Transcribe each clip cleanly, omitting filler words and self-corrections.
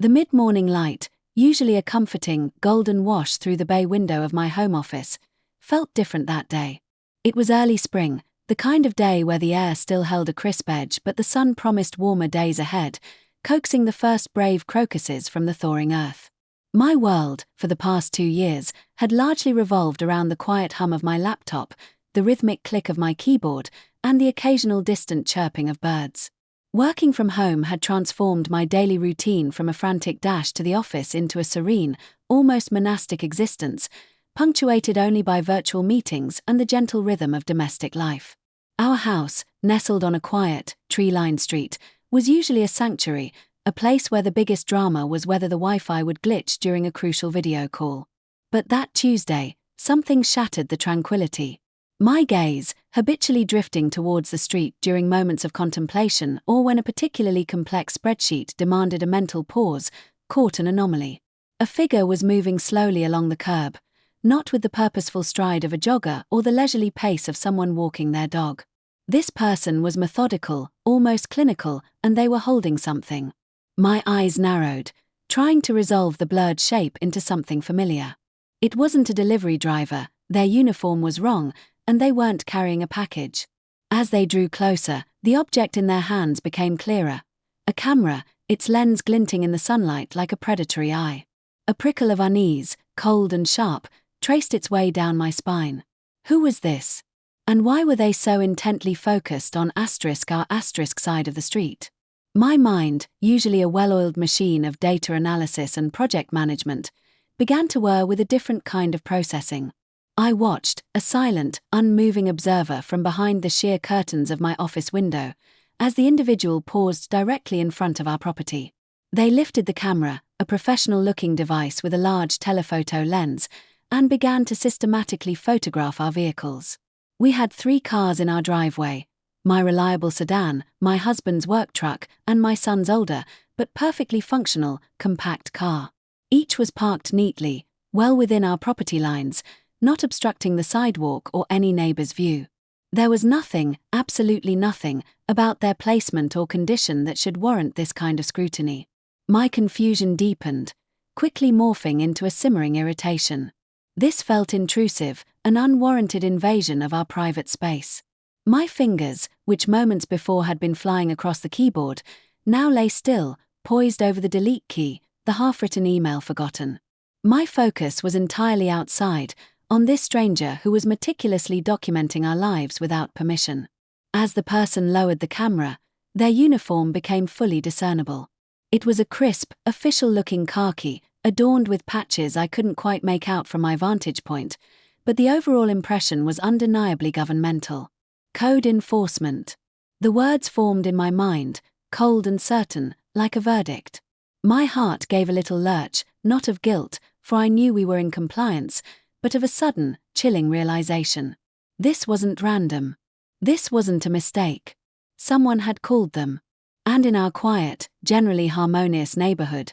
The mid-morning light, usually a comforting, golden wash through the bay window of my home office, felt different that day. It was early spring, the kind of day where the air still held a crisp edge but the sun promised warmer days ahead, coaxing the first brave crocuses from the thawing earth. My world, for the past 2 years, had largely revolved around the quiet hum of my laptop, the rhythmic click of my keyboard, and the occasional distant chirping of birds. Working from home had transformed my daily routine from a frantic dash to the office into a serene, almost monastic existence, punctuated only by virtual meetings and the gentle rhythm of domestic life. Our house, nestled on a quiet, tree-lined street, was usually a sanctuary, a place where the biggest drama was whether the Wi-Fi would glitch during a crucial video call. But that Tuesday, something shattered the tranquility. My gaze, habitually drifting towards the street during moments of contemplation or when a particularly complex spreadsheet demanded a mental pause, caught an anomaly. A figure was moving slowly along the curb, not with the purposeful stride of a jogger or the leisurely pace of someone walking their dog. This person was methodical, almost clinical, and they were holding something. My eyes narrowed, trying to resolve the blurred shape into something familiar. It wasn't a delivery driver, their uniform was wrong, and they weren't carrying a package. As they drew closer, the object in their hands became clearer. A camera, its lens glinting in the sunlight like a predatory eye. A prickle of unease, cold and sharp, traced its way down my spine. Who was this? And why were they so intently focused on our side of the street? My mind, usually a well-oiled machine of data analysis and project management, began to whir with a different kind of processing. I watched, a silent, unmoving observer from behind the sheer curtains of my office window, as the individual paused directly in front of our property. They lifted the camera, a professional-looking device with a large telephoto lens, and began to systematically photograph our vehicles. We had 3 cars in our driveway: my reliable sedan, my husband's work truck, and my son's older, but perfectly functional, compact car. Each was parked neatly, well within our property lines, not obstructing the sidewalk or any neighbor's view. There was nothing, absolutely nothing, about their placement or condition that should warrant this kind of scrutiny. My confusion deepened, quickly morphing into a simmering irritation. This felt intrusive, an unwarranted invasion of our private space. My fingers, which moments before had been flying across the keyboard, now lay still, poised over the delete key, the half-written email forgotten. My focus was entirely outside, on this stranger who was meticulously documenting our lives without permission. As the person lowered the camera, their uniform became fully discernible. It was a crisp, official-looking khaki, adorned with patches I couldn't quite make out from my vantage point, but the overall impression was undeniably governmental. Code enforcement. The words formed in my mind, cold and certain, like a verdict. My heart gave a little lurch, not of guilt, for I knew we were in compliance, but of a sudden, chilling realization. This wasn't random. This wasn't a mistake. Someone had called them. And in our quiet, generally harmonious neighborhood,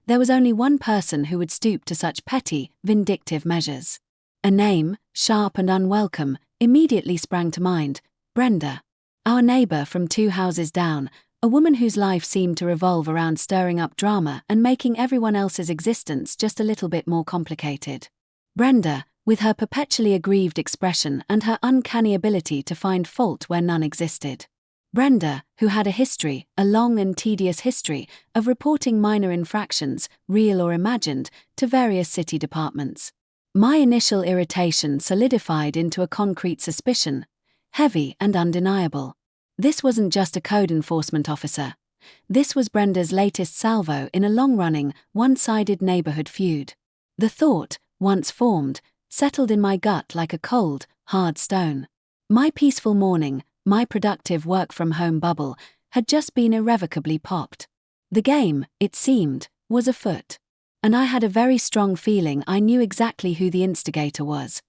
there was only one person who would stoop to such petty, vindictive measures. A name, sharp and unwelcome, immediately sprang to mind: Brenda. Our neighbor from 2 houses down, a woman whose life seemed to revolve around stirring up drama and making everyone else's existence just a little bit more complicated. Brenda, with her perpetually aggrieved expression and her uncanny ability to find fault where none existed. Brenda, who had a history, a long and tedious history, of reporting minor infractions, real or imagined, to various city departments. My initial irritation solidified into a concrete suspicion, heavy and undeniable. This wasn't just a code enforcement officer. This was Brenda's latest salvo in a long-running, one-sided neighborhood feud. The thought, once formed, settled in my gut like a cold, hard stone. My peaceful morning, my productive work-from-home bubble, had just been irrevocably popped. The game, it seemed, was afoot. And I had a very strong feeling I knew exactly who the instigator was.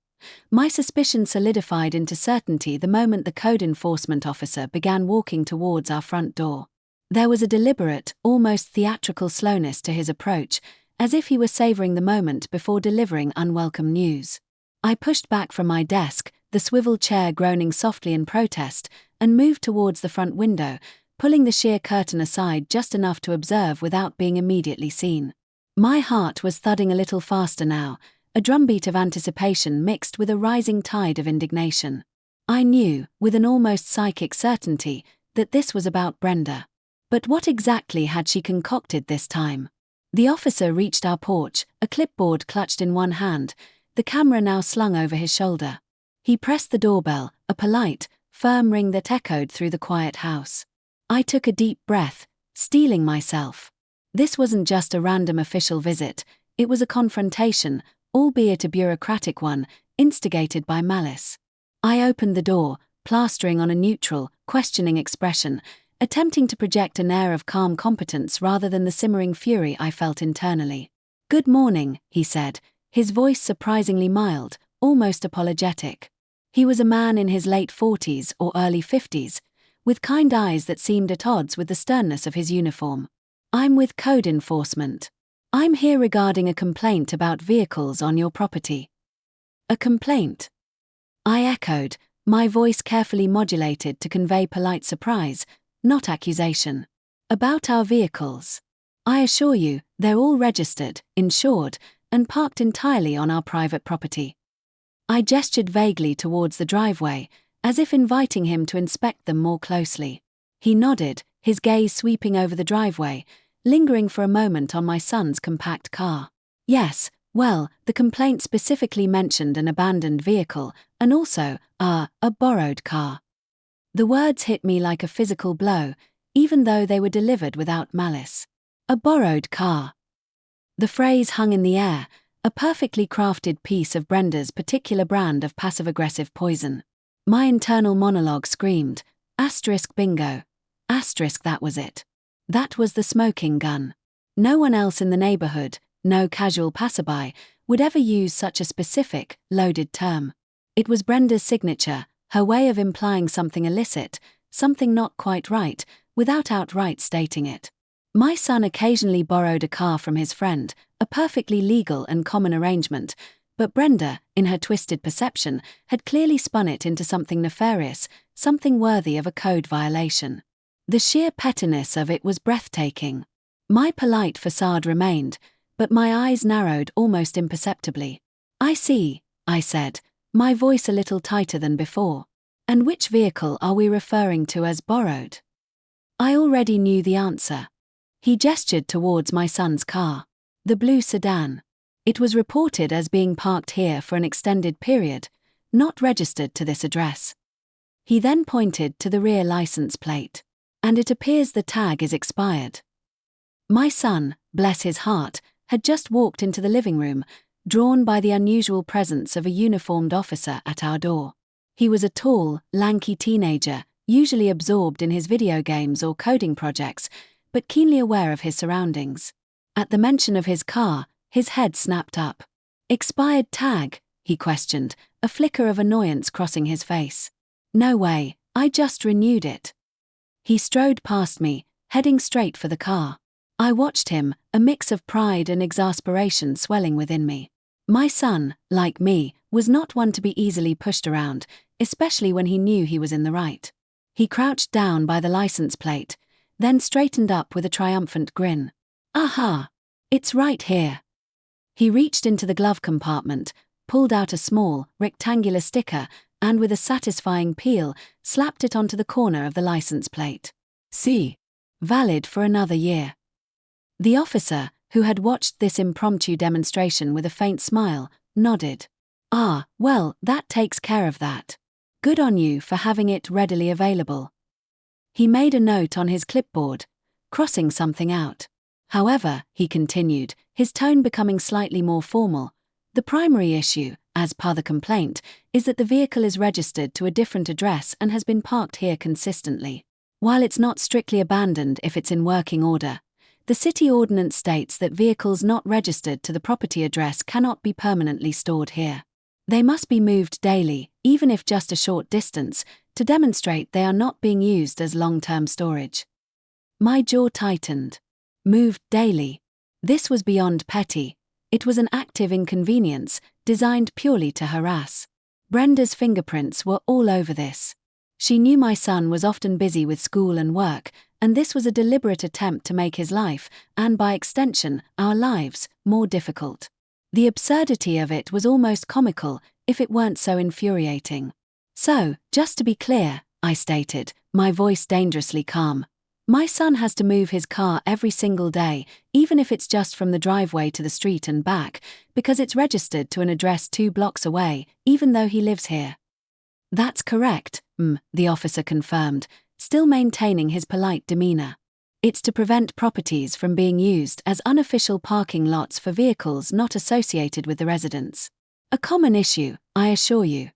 My suspicion solidified into certainty the moment the code enforcement officer began walking towards our front door. There was a deliberate, almost theatrical slowness to his approach, as if he were savoring the moment before delivering unwelcome news. I pushed back from my desk, the swivel chair groaning softly in protest, and moved towards the front window, pulling the sheer curtain aside just enough to observe without being immediately seen. My heart was thudding a little faster now, a drumbeat of anticipation mixed with a rising tide of indignation. I knew, with an almost psychic certainty, that this was about Brenda. But what exactly had she concocted this time? The officer reached our porch, a clipboard clutched in one hand, the camera now slung over his shoulder. He pressed the doorbell, a polite, firm ring that echoed through the quiet house. I took a deep breath, steeling myself. This wasn't just a random official visit, it was a confrontation, albeit a bureaucratic one, instigated by malice. I opened the door, plastering on a neutral, questioning expression, attempting to project an air of calm competence rather than the simmering fury I felt internally. "Good morning," he said, his voice surprisingly mild, almost apologetic. He was a man in his late 40s or early 50s, with kind eyes that seemed at odds with the sternness of his uniform. "I'm with code enforcement. I'm here regarding a complaint about vehicles on your property." "A complaint?" I echoed, my voice carefully modulated to convey polite surprise, not accusation. "About our vehicles. I assure you, they're all registered, insured, and parked entirely on our private property." I gestured vaguely towards the driveway, as if inviting him to inspect them more closely. He nodded, his gaze sweeping over the driveway, lingering for a moment on my son's compact car. "Yes, well, the complaint specifically mentioned an abandoned vehicle, and also, a borrowed car." The words hit me like a physical blow, even though they were delivered without malice. A borrowed car. The phrase hung in the air, a perfectly crafted piece of Brenda's particular brand of passive-aggressive poison. My internal monologue screamed, *bingo. That was it. That was the smoking gun. No one else in the neighborhood, no casual passerby, would ever use such a specific, loaded term. It was Brenda's signature, her way of implying something illicit, something not quite right, without outright stating it. My son occasionally borrowed a car from his friend, a perfectly legal and common arrangement, but Brenda, in her twisted perception, had clearly spun it into something nefarious, something worthy of a code violation. The sheer pettiness of it was breathtaking. My polite facade remained, but my eyes narrowed almost imperceptibly. "I see," I said, my voice a little tighter than before. "And which vehicle are we referring to as borrowed?" I already knew the answer. He gestured towards my son's car. The blue sedan. It was reported as being parked here for an extended period, not registered to this address. He then pointed to the rear license plate. "And it appears the tag is expired." My son, bless his heart, had just walked into the living room, drawn by the unusual presence of a uniformed officer at our door. He was a tall, lanky teenager, usually absorbed in his video games or coding projects, but keenly aware of his surroundings. At the mention of his car, his head snapped up. "Expired tag?" he questioned, a flicker of annoyance crossing his face. "No way, I just renewed it." He strode past me, heading straight for the car. I watched him, a mix of pride and exasperation swelling within me. My son, like me, was not one to be easily pushed around, especially when he knew he was in the right. He crouched down by the license plate, then straightened up with a triumphant grin. "Aha! It's right here." He reached into the glove compartment, pulled out a small, rectangular sticker, and with a satisfying peel, slapped it onto the corner of the license plate. "See. Valid for another year." The officer, who had watched this impromptu demonstration with a faint smile, nodded. "Ah, well, that takes care of that. Good on you for having it readily available." He made a note on his clipboard, crossing something out. "However," he continued, his tone becoming slightly more formal, "the primary issue, as per the complaint, is that the vehicle is registered to a different address and has been parked here consistently. While it's not strictly abandoned if it's in working order, the city ordinance states that vehicles not registered to the property address cannot be permanently stored here. They must be moved daily, even if just a short distance, to demonstrate they are not being used as long-term storage." My jaw tightened. Moved daily. This was beyond petty. It was an active inconvenience, designed purely to harass. Brenda's fingerprints were all over this. She knew my son was often busy with school and work, and this was a deliberate attempt to make his life, and by extension, our lives, more difficult. The absurdity of it was almost comical, if it weren't so infuriating. So, just to be clear, I stated, my voice dangerously calm. My son has to move his car every single day, even if it's just from the driveway to the street and back, because it's registered to an address 2 blocks away, even though he lives here. That's correct, the officer confirmed, still maintaining his polite demeanor. It's to prevent properties from being used as unofficial parking lots for vehicles not associated with the residents. A common issue, I assure you.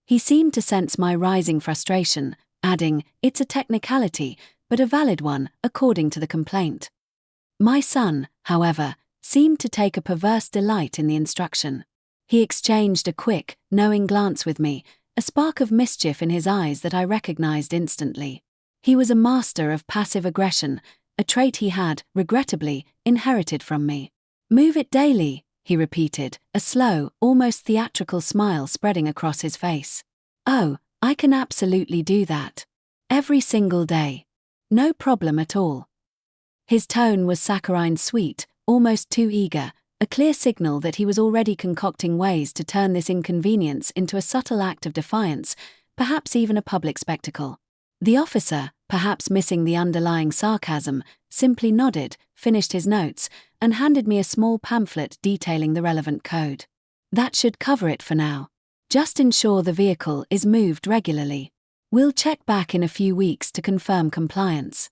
He seemed to sense my rising frustration, adding, it's a technicality, but a valid one, according to the complaint. My son, however, seemed to take a perverse delight in the instruction. He exchanged a quick, knowing glance with me, a spark of mischief in his eyes that I recognized instantly. He was a master of passive aggression, a trait he had, regrettably, inherited from me. Move it daily, he repeated, a slow, almost theatrical smile spreading across his face. Oh, I can absolutely do that. Every single day. No problem at all. His tone was saccharine sweet, almost too eager, a clear signal that he was already concocting ways to turn this inconvenience into a subtle act of defiance, perhaps even a public spectacle. The officer, perhaps missing the underlying sarcasm, simply nodded, finished his notes, and handed me a small pamphlet detailing the relevant code. That should cover it for now. Just ensure the vehicle is moved regularly. We'll check back in a few weeks to confirm compliance.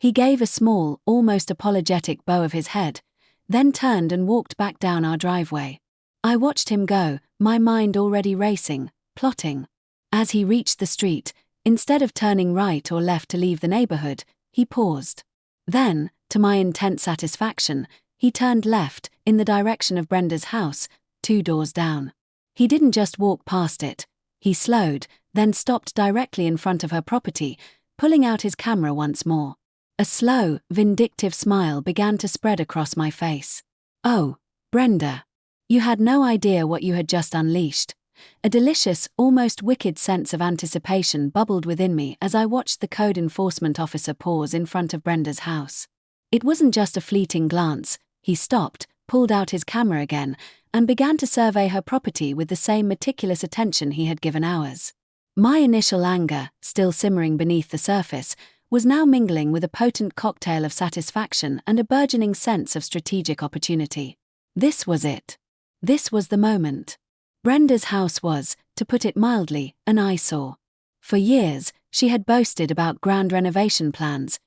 He gave a small, almost apologetic bow of his head, then turned and walked back down our driveway. I watched him go, my mind already racing, plotting. As he reached the street, instead of turning right or left to leave the neighborhood, he paused. Then, to my intense satisfaction, he turned left, in the direction of Brenda's house, 2 doors down. He didn't just walk past it. He slowed, then stopped directly in front of her property, pulling out his camera once more. A slow, vindictive smile began to spread across my face. Oh, Brenda. You had no idea what you had just unleashed. A delicious, almost wicked sense of anticipation bubbled within me as I watched the code enforcement officer pause in front of Brenda's house. It wasn't just a fleeting glance. He stopped, pulled out his camera again, and began to survey her property with the same meticulous attention he had given ours. My initial anger, still simmering beneath the surface, was now mingling with a potent cocktail of satisfaction and a burgeoning sense of strategic opportunity. This was it. This was the moment. Brenda's house was, to put it mildly, an eyesore. For years, she had boasted about grand renovation plans,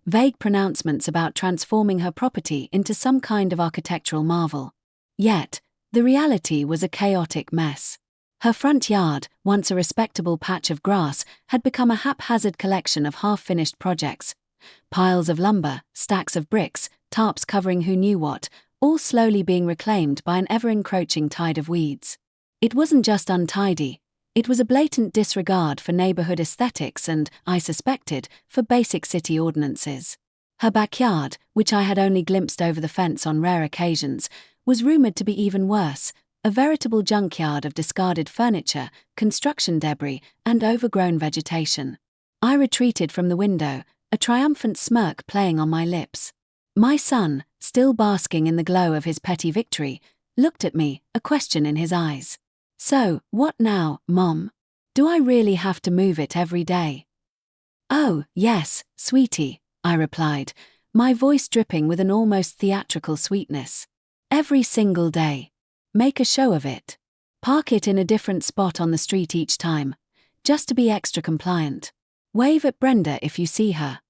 vague pronouncements about transforming her property into some kind of architectural marvel. Yet, the reality was a chaotic mess. Her front yard, once a respectable patch of grass, had become a haphazard collection of half-finished projects. Piles of lumber, stacks of bricks, tarps covering who knew what, all slowly being reclaimed by an ever-encroaching tide of weeds. It wasn't just untidy, it was a blatant disregard for neighborhood aesthetics and, I suspected, for basic city ordinances. Her backyard, which I had only glimpsed over the fence on rare occasions, was rumored to be even worse, a veritable junkyard of discarded furniture, construction debris, and overgrown vegetation. I retreated from the window, a triumphant smirk playing on my lips. My son, still basking in the glow of his petty victory, looked at me, a question in his eyes. So, what now, Mom? Do I really have to move it every day? Oh, yes, sweetie, I replied, my voice dripping with an almost theatrical sweetness. Every single day. Make a show of it. Park it in a different spot on the street each time, just to be extra compliant. Wave at Brenda if you see her.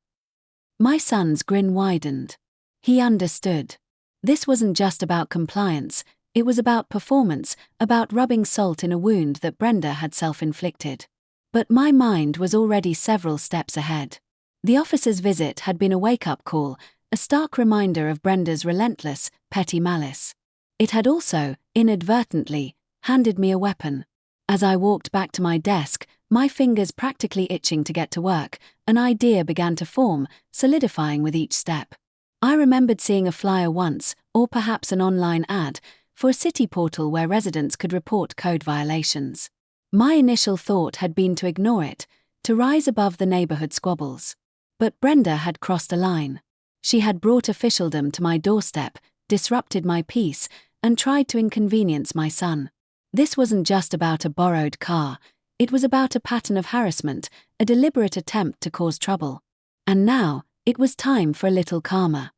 My son's grin widened. He understood. This wasn't just about compliance, it was about performance, about rubbing salt in a wound that Brenda had self-inflicted. But my mind was already several steps ahead. The officer's visit had been a wake-up call, a stark reminder of Brenda's relentless, petty malice. It had also, inadvertently, handed me a weapon. As I walked back to my desk, my fingers practically itching to get to work, an idea began to form, solidifying with each step. I remembered seeing a flyer once, or perhaps an online ad, for a city portal where residents could report code violations. My initial thought had been to ignore it, to rise above the neighborhood squabbles. But Brenda had crossed a line. She had brought officialdom to my doorstep, disrupted my peace, and tried to inconvenience my son. This wasn't just about a borrowed car, it was about a pattern of harassment, a deliberate attempt to cause trouble. And now, it was time for a little karma.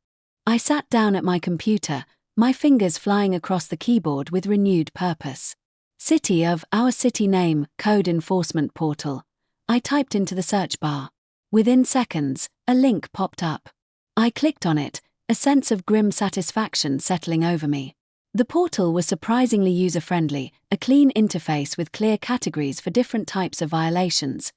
I sat down at my computer, my fingers flying across the keyboard with renewed purpose. City of our city name, code enforcement portal. I typed into the search bar. Within seconds, a link popped up. I clicked on it, a sense of grim satisfaction settling over me. The portal was surprisingly user-friendly, a clean interface with clear categories for different types of violations.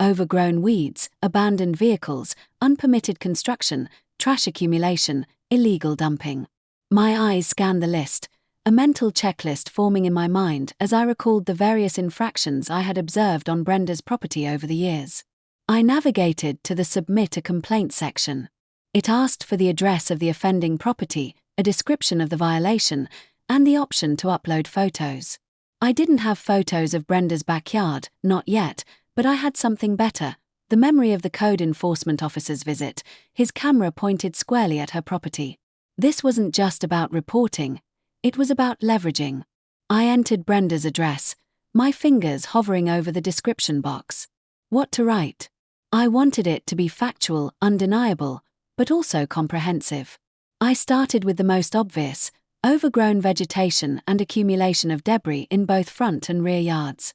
Overgrown weeds, abandoned vehicles, unpermitted construction, trash accumulation, illegal dumping. My eyes scanned the list, a mental checklist forming in my mind as I recalled the various infractions I had observed on Brenda's property over the years. I navigated to the Submit a Complaint section. It asked for the address of the offending property, a description of the violation, and the option to upload photos. I didn't have photos of Brenda's backyard, not yet, but I had something better, the memory of the code enforcement officer's visit, his camera pointed squarely at her property. This wasn't just about reporting, it was about leveraging. I entered Brenda's address, my fingers hovering over the description box. What to write? I wanted it to be factual, undeniable, but also comprehensive. I started with the most obvious, overgrown vegetation and accumulation of debris in both front and rear yards.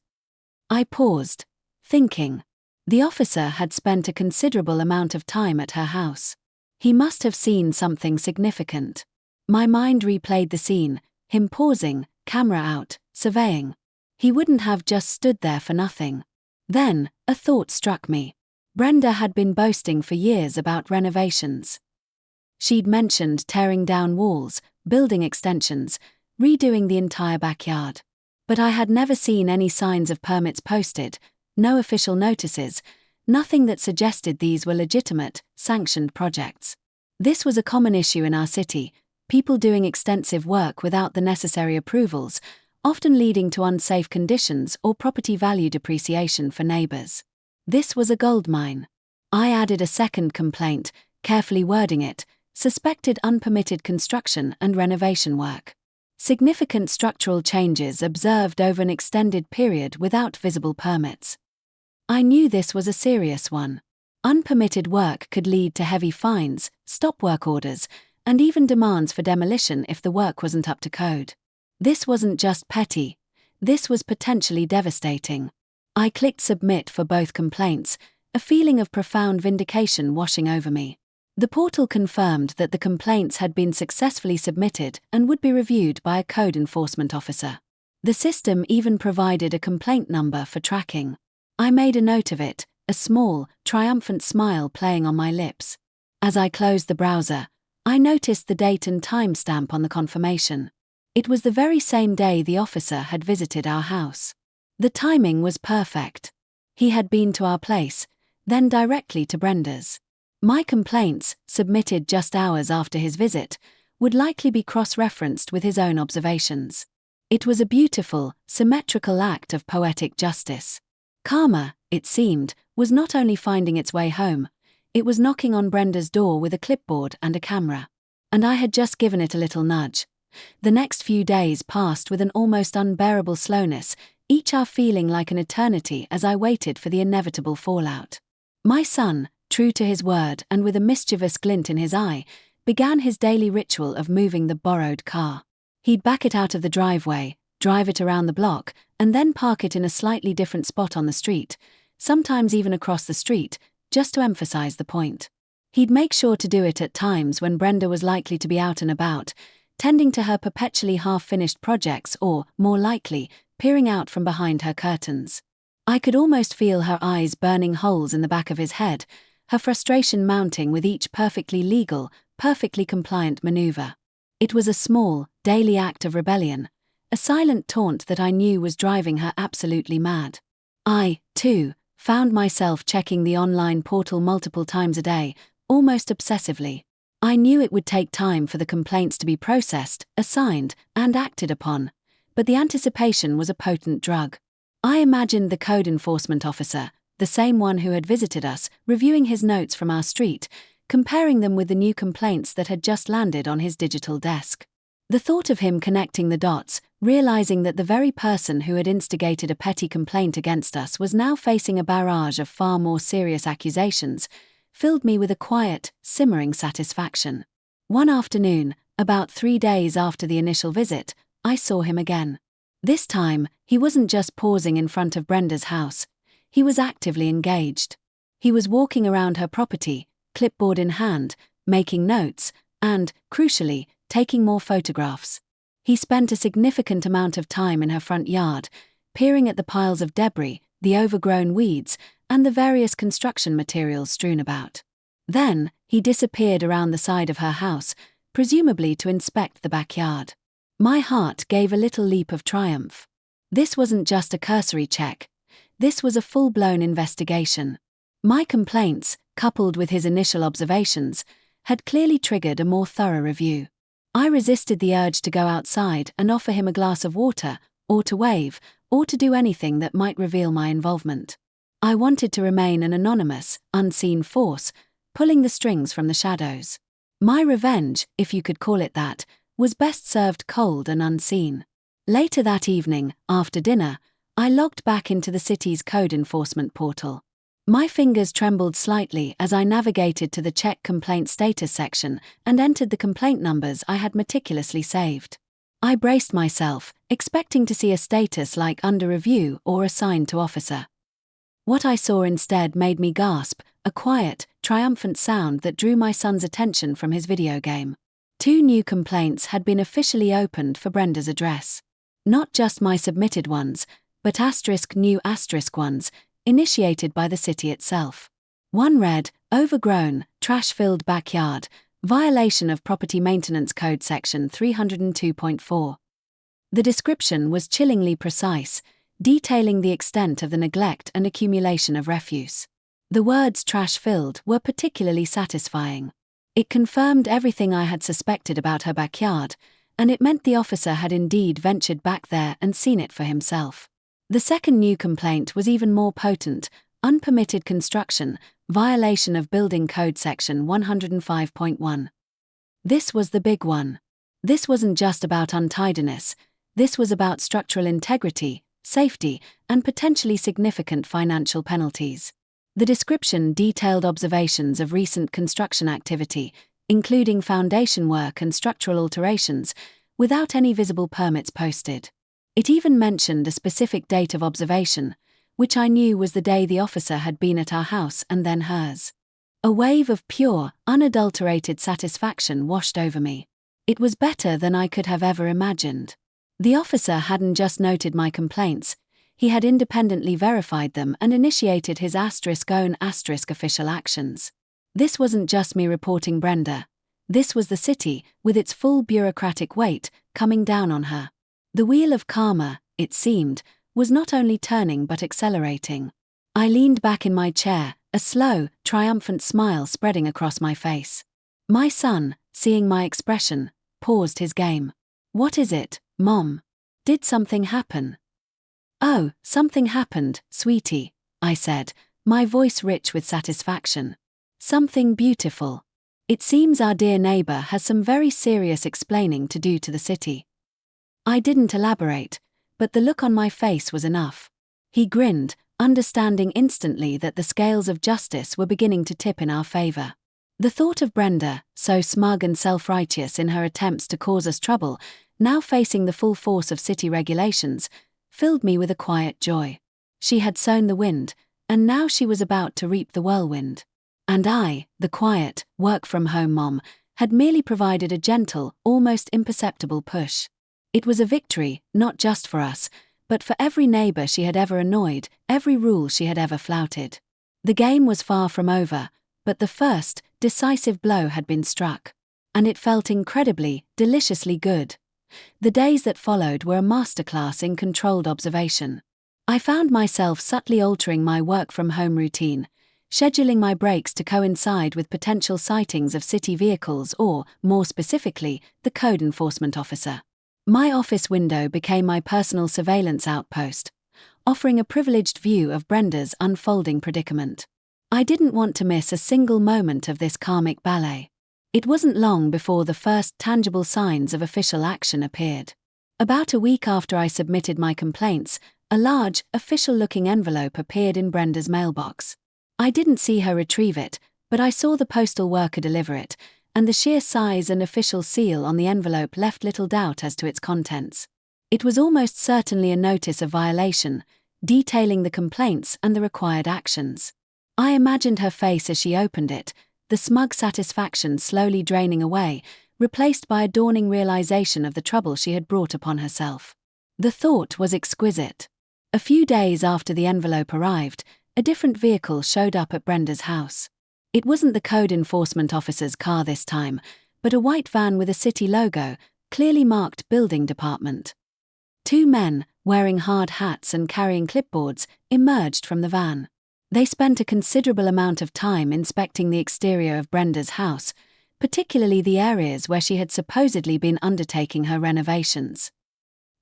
I paused, thinking. The officer had spent a considerable amount of time at her house. He must have seen something significant. My mind replayed the scene, him pausing, camera out, surveying. He wouldn't have just stood there for nothing. Then, a thought struck me. Brenda had been boasting for years about renovations. She'd mentioned tearing down walls, building extensions, redoing the entire backyard. But I had never seen any signs of permits posted, no official notices, nothing that suggested these were legitimate, sanctioned projects. This was a common issue in our city, people doing extensive work without the necessary approvals, often leading to unsafe conditions or property value depreciation for neighbors. This was a goldmine. I added a second complaint, carefully wording it, suspected unpermitted construction and renovation work. Significant structural changes observed over an extended period without visible permits. I knew this was a serious one. Unpermitted work could lead to heavy fines, stop work orders, and even demands for demolition if the work wasn't up to code. This wasn't just petty, this was potentially devastating. I clicked submit for both complaints, a feeling of profound vindication washing over me. The portal confirmed that the complaints had been successfully submitted and would be reviewed by a code enforcement officer. The system even provided a complaint number for tracking. I made a note of it, a small, triumphant smile playing on my lips. As I closed the browser, I noticed the date and time stamp on the confirmation. It was the very same day the officer had visited our house. The timing was perfect. He had been to our place, then directly to Brenda's. My complaints, submitted just hours after his visit, would likely be cross-referenced with his own observations. It was a beautiful, symmetrical act of poetic justice. Karma, it seemed, was not only finding its way home, it was knocking on Brenda's door with a clipboard and a camera. And I had just given it a little nudge. The next few days passed with an almost unbearable slowness, each hour feeling like an eternity as I waited for the inevitable fallout. My son, true to his word and with a mischievous glint in his eye, began his daily ritual of moving the borrowed car. He'd back it out of the driveway, drive it around the block, and then park it in a slightly different spot on the street, sometimes even across the street, just to emphasize the point. He'd make sure to do it at times when Brenda was likely to be out and about, tending to her perpetually half-finished projects or, more likely, peering out from behind her curtains. I could almost feel her eyes burning holes in the back of his head, her frustration mounting with each perfectly legal, perfectly compliant maneuver. It was a small, daily act of rebellion, a silent taunt that I knew was driving her absolutely mad. I, too, found myself checking the online portal multiple times a day, almost obsessively. I knew it would take time for the complaints to be processed, assigned, and acted upon, but the anticipation was a potent drug. I imagined the code enforcement officer, the same one who had visited us, reviewing his notes from our street, comparing them with the new complaints that had just landed on his digital desk. The thought of him connecting the dots, realizing that the very person who had instigated a petty complaint against us was now facing a barrage of far more serious accusations, filled me with a quiet, simmering satisfaction. One afternoon, about 3 days after the initial visit, I saw him again. This time, he wasn't just pausing in front of Brenda's house. He was actively engaged. He was walking around her property, clipboard in hand, making notes, and, crucially, taking more photographs. He spent a significant amount of time in her front yard, peering at the piles of debris, the overgrown weeds, and the various construction materials strewn about. Then, he disappeared around the side of her house, presumably to inspect the backyard. My heart gave a little leap of triumph. This wasn't just a cursory check. This was a full-blown investigation. My complaints, coupled with his initial observations, had clearly triggered a more thorough review. I resisted the urge to go outside and offer him a glass of water, or to wave, or to do anything that might reveal my involvement. I wanted to remain an anonymous, unseen force, pulling the strings from the shadows. My revenge, if you could call it that, was best served cold and unseen. Later that evening, after dinner, I logged back into the city's code enforcement portal. My fingers trembled slightly as I navigated to the check complaint status section and entered the complaint numbers I had meticulously saved. I braced myself, expecting to see a status like under review or assigned to officer. What I saw instead made me gasp, a quiet, triumphant sound that drew my son's attention from his video game. 2 new complaints had been officially opened for Brenda's address. Not just my submitted ones, but *new ones, initiated by the city itself. One read, overgrown, trash-filled backyard, violation of Property Maintenance Code Section 302.4. The description was chillingly precise, detailing the extent of the neglect and accumulation of refuse. The words trash-filled were particularly satisfying. It confirmed everything I had suspected about her backyard, and it meant the officer had indeed ventured back there and seen it for himself. The second new complaint was even more potent: unpermitted construction, violation of Building Code Section 105.1. This was the big one. This wasn't just about untidiness, this was about structural integrity, safety, and potentially significant financial penalties. The description detailed observations of recent construction activity, including foundation work and structural alterations, without any visible permits posted. It even mentioned a specific date of observation, which I knew was the day the officer had been at our house and then hers. A wave of pure, unadulterated satisfaction washed over me. It was better than I could have ever imagined. The officer hadn't just noted my complaints, he had independently verified them and initiated his *own official actions. This wasn't just me reporting Brenda. This was the city, with its full bureaucratic weight, coming down on her. The wheel of karma, it seemed, was not only turning but accelerating. I leaned back in my chair, a slow, triumphant smile spreading across my face. My son, seeing my expression, paused his game. "What is it, Mom? Did something happen?" "Oh, something happened, sweetie," I said, my voice rich with satisfaction. "Something beautiful. It seems our dear neighbor has some very serious explaining to do to the city." I didn't elaborate, but the look on my face was enough. He grinned, understanding instantly that the scales of justice were beginning to tip in our favor. The thought of Brenda, so smug and self-righteous in her attempts to cause us trouble, now facing the full force of city regulations, filled me with a quiet joy. She had sown the wind, and now she was about to reap the whirlwind. And I, the quiet, work-from-home mom, had merely provided a gentle, almost imperceptible push. It was a victory, not just for us, but for every neighbor she had ever annoyed, every rule she had ever flouted. The game was far from over, but the first, decisive blow had been struck. And it felt incredibly, deliciously good. The days that followed were a masterclass in controlled observation. I found myself subtly altering my work-from-home routine, scheduling my breaks to coincide with potential sightings of city vehicles or, more specifically, the code enforcement officer. My office window became my personal surveillance outpost, offering a privileged view of Brenda's unfolding predicament. I didn't want to miss a single moment of this karmic ballet. It wasn't long before the first tangible signs of official action appeared. About a week after I submitted my complaints, a large, official-looking envelope appeared in Brenda's mailbox. I didn't see her retrieve it, but I saw the postal worker deliver it, and the sheer size and official seal on the envelope left little doubt as to its contents. It was almost certainly a notice of violation, detailing the complaints and the required actions. I imagined her face as she opened it, the smug satisfaction slowly draining away, replaced by a dawning realization of the trouble she had brought upon herself. The thought was exquisite. A few days after the envelope arrived, a different vehicle showed up at Brenda's house. It wasn't the code enforcement officer's car this time, but a white van with a city logo, clearly marked Building Department. Two men, wearing hard hats and carrying clipboards, emerged from the van. They spent a considerable amount of time inspecting the exterior of Brenda's house, particularly the areas where she had supposedly been undertaking her renovations.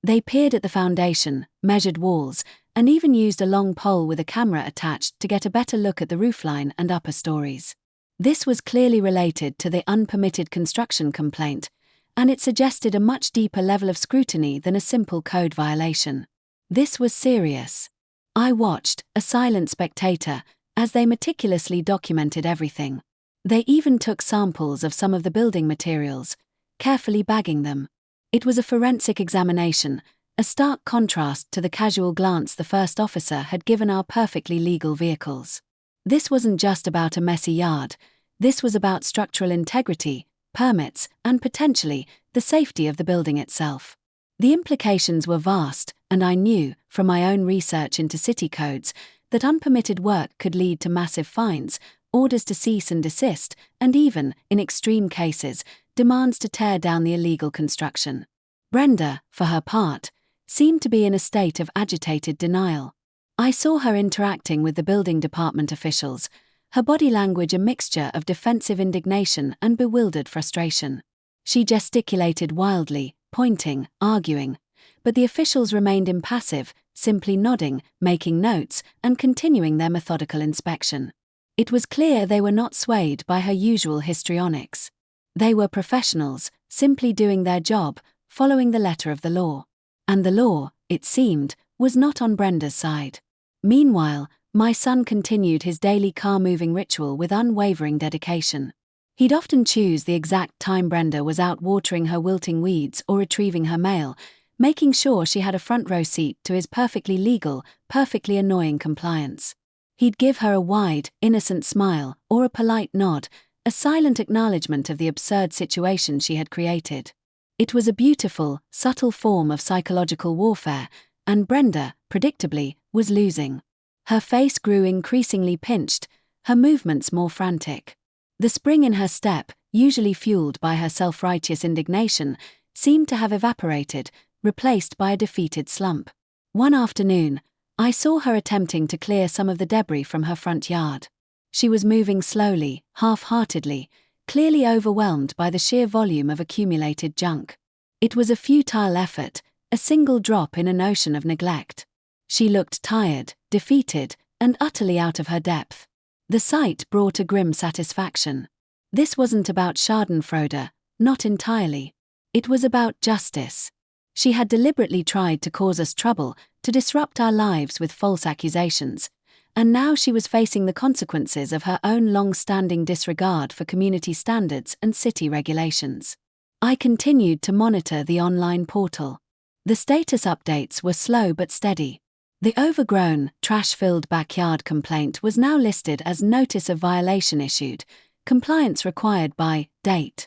They peered at the foundation, measured walls, and even used a long pole with a camera attached to get a better look at the roofline and upper stories. This was clearly related to the unpermitted construction complaint, and it suggested a much deeper level of scrutiny than a simple code violation. This was serious. I watched, a silent spectator, as they meticulously documented everything. They even took samples of some of the building materials, carefully bagging them. It was a forensic examination, a stark contrast to the casual glance the first officer had given our perfectly legal vehicles. This wasn't just about a messy yard, this was about structural integrity, permits, and potentially, the safety of the building itself. The implications were vast, and I knew, from my own research into city codes, that unpermitted work could lead to massive fines, orders to cease and desist, and even, in extreme cases, demands to tear down the illegal construction. Brenda, for her part, seemed to be in a state of agitated denial. I saw her interacting with the building department officials, her body language a mixture of defensive indignation and bewildered frustration. She gesticulated wildly, pointing, arguing, but the officials remained impassive, simply nodding, making notes, and continuing their methodical inspection. It was clear they were not swayed by her usual histrionics. They were professionals, simply doing their job, following the letter of the law. And the law, it seemed, was not on Brenda's side. Meanwhile, my son continued his daily car-moving ritual with unwavering dedication. He'd often choose the exact time Brenda was out watering her wilting weeds or retrieving her mail, making sure she had a front-row seat to his perfectly legal, perfectly annoying compliance. He'd give her a wide, innocent smile or a polite nod, a silent acknowledgement of the absurd situation she had created. It was a beautiful, subtle form of psychological warfare, and Brenda, predictably, was losing. Her face grew increasingly pinched, her movements more frantic. The spring in her step, usually fueled by her self-righteous indignation, seemed to have evaporated, replaced by a defeated slump. One afternoon, I saw her attempting to clear some of the debris from her front yard. She was moving slowly, half-heartedly, clearly overwhelmed by the sheer volume of accumulated junk. It was a futile effort, a single drop in an ocean of neglect. She looked tired, defeated, and utterly out of her depth. The sight brought a grim satisfaction. This wasn't about schadenfreude, not entirely. It was about justice. She had deliberately tried to cause us trouble, to disrupt our lives with false accusations, and now she was facing the consequences of her own long-standing disregard for community standards and city regulations. I continued to monitor the online portal. The status updates were slow but steady. The overgrown, trash-filled backyard complaint was now listed as notice of violation issued, compliance required by date.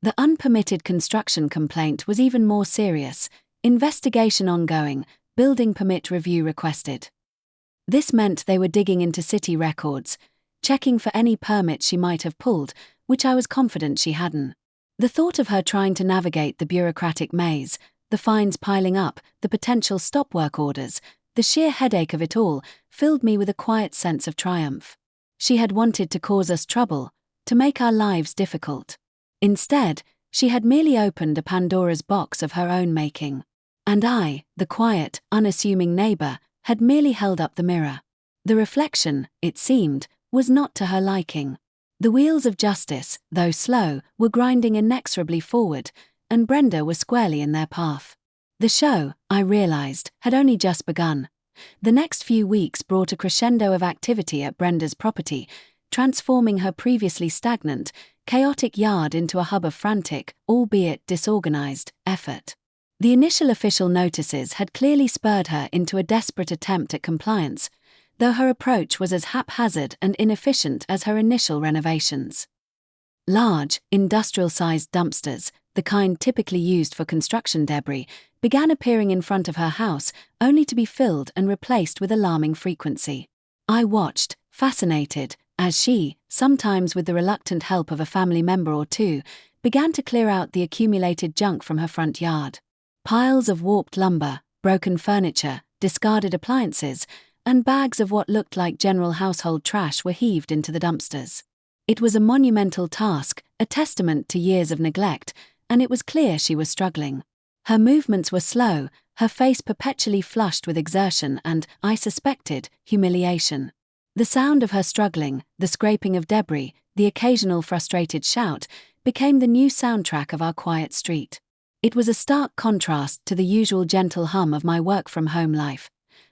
The unpermitted construction complaint was even more serious, investigation ongoing, building permit review requested. This meant they were digging into city records, checking for any permits she might have pulled, which I was confident she hadn't. The thought of her trying to navigate the bureaucratic maze, the fines piling up, the potential stop work orders, the sheer headache of it all, filled me with a quiet sense of triumph. She had wanted to cause us trouble, to make our lives difficult. Instead, she had merely opened a Pandora's box of her own making. And I, the quiet, unassuming neighbor, had merely held up the mirror. The reflection, it seemed, was not to her liking. The wheels of justice, though slow, were grinding inexorably forward, and Brenda was squarely in their path. The show, I realized, had only just begun. The next few weeks brought a crescendo of activity at Brenda's property, transforming her previously stagnant, chaotic yard into a hub of frantic, albeit disorganized, effort. The initial official notices had clearly spurred her into a desperate attempt at compliance, though her approach was as haphazard and inefficient as her initial renovations. Large, industrial-sized dumpsters, the kind typically used for construction debris, began appearing in front of her house, only to be filled and replaced with alarming frequency. I watched, fascinated, as she, sometimes with the reluctant help of a family member or two, began to clear out the accumulated junk from her front yard. Piles of warped lumber, broken furniture, discarded appliances, and bags of what looked like general household trash were heaved into the dumpsters. It was a monumental task, a testament to years of neglect, and it was clear she was struggling. Her movements were slow, her face perpetually flushed with exertion and, I suspected, humiliation. The sound of her struggling, the scraping of debris, the occasional frustrated shout, became the new soundtrack of our quiet street. It was a stark contrast to the usual gentle hum of my work-from-home life,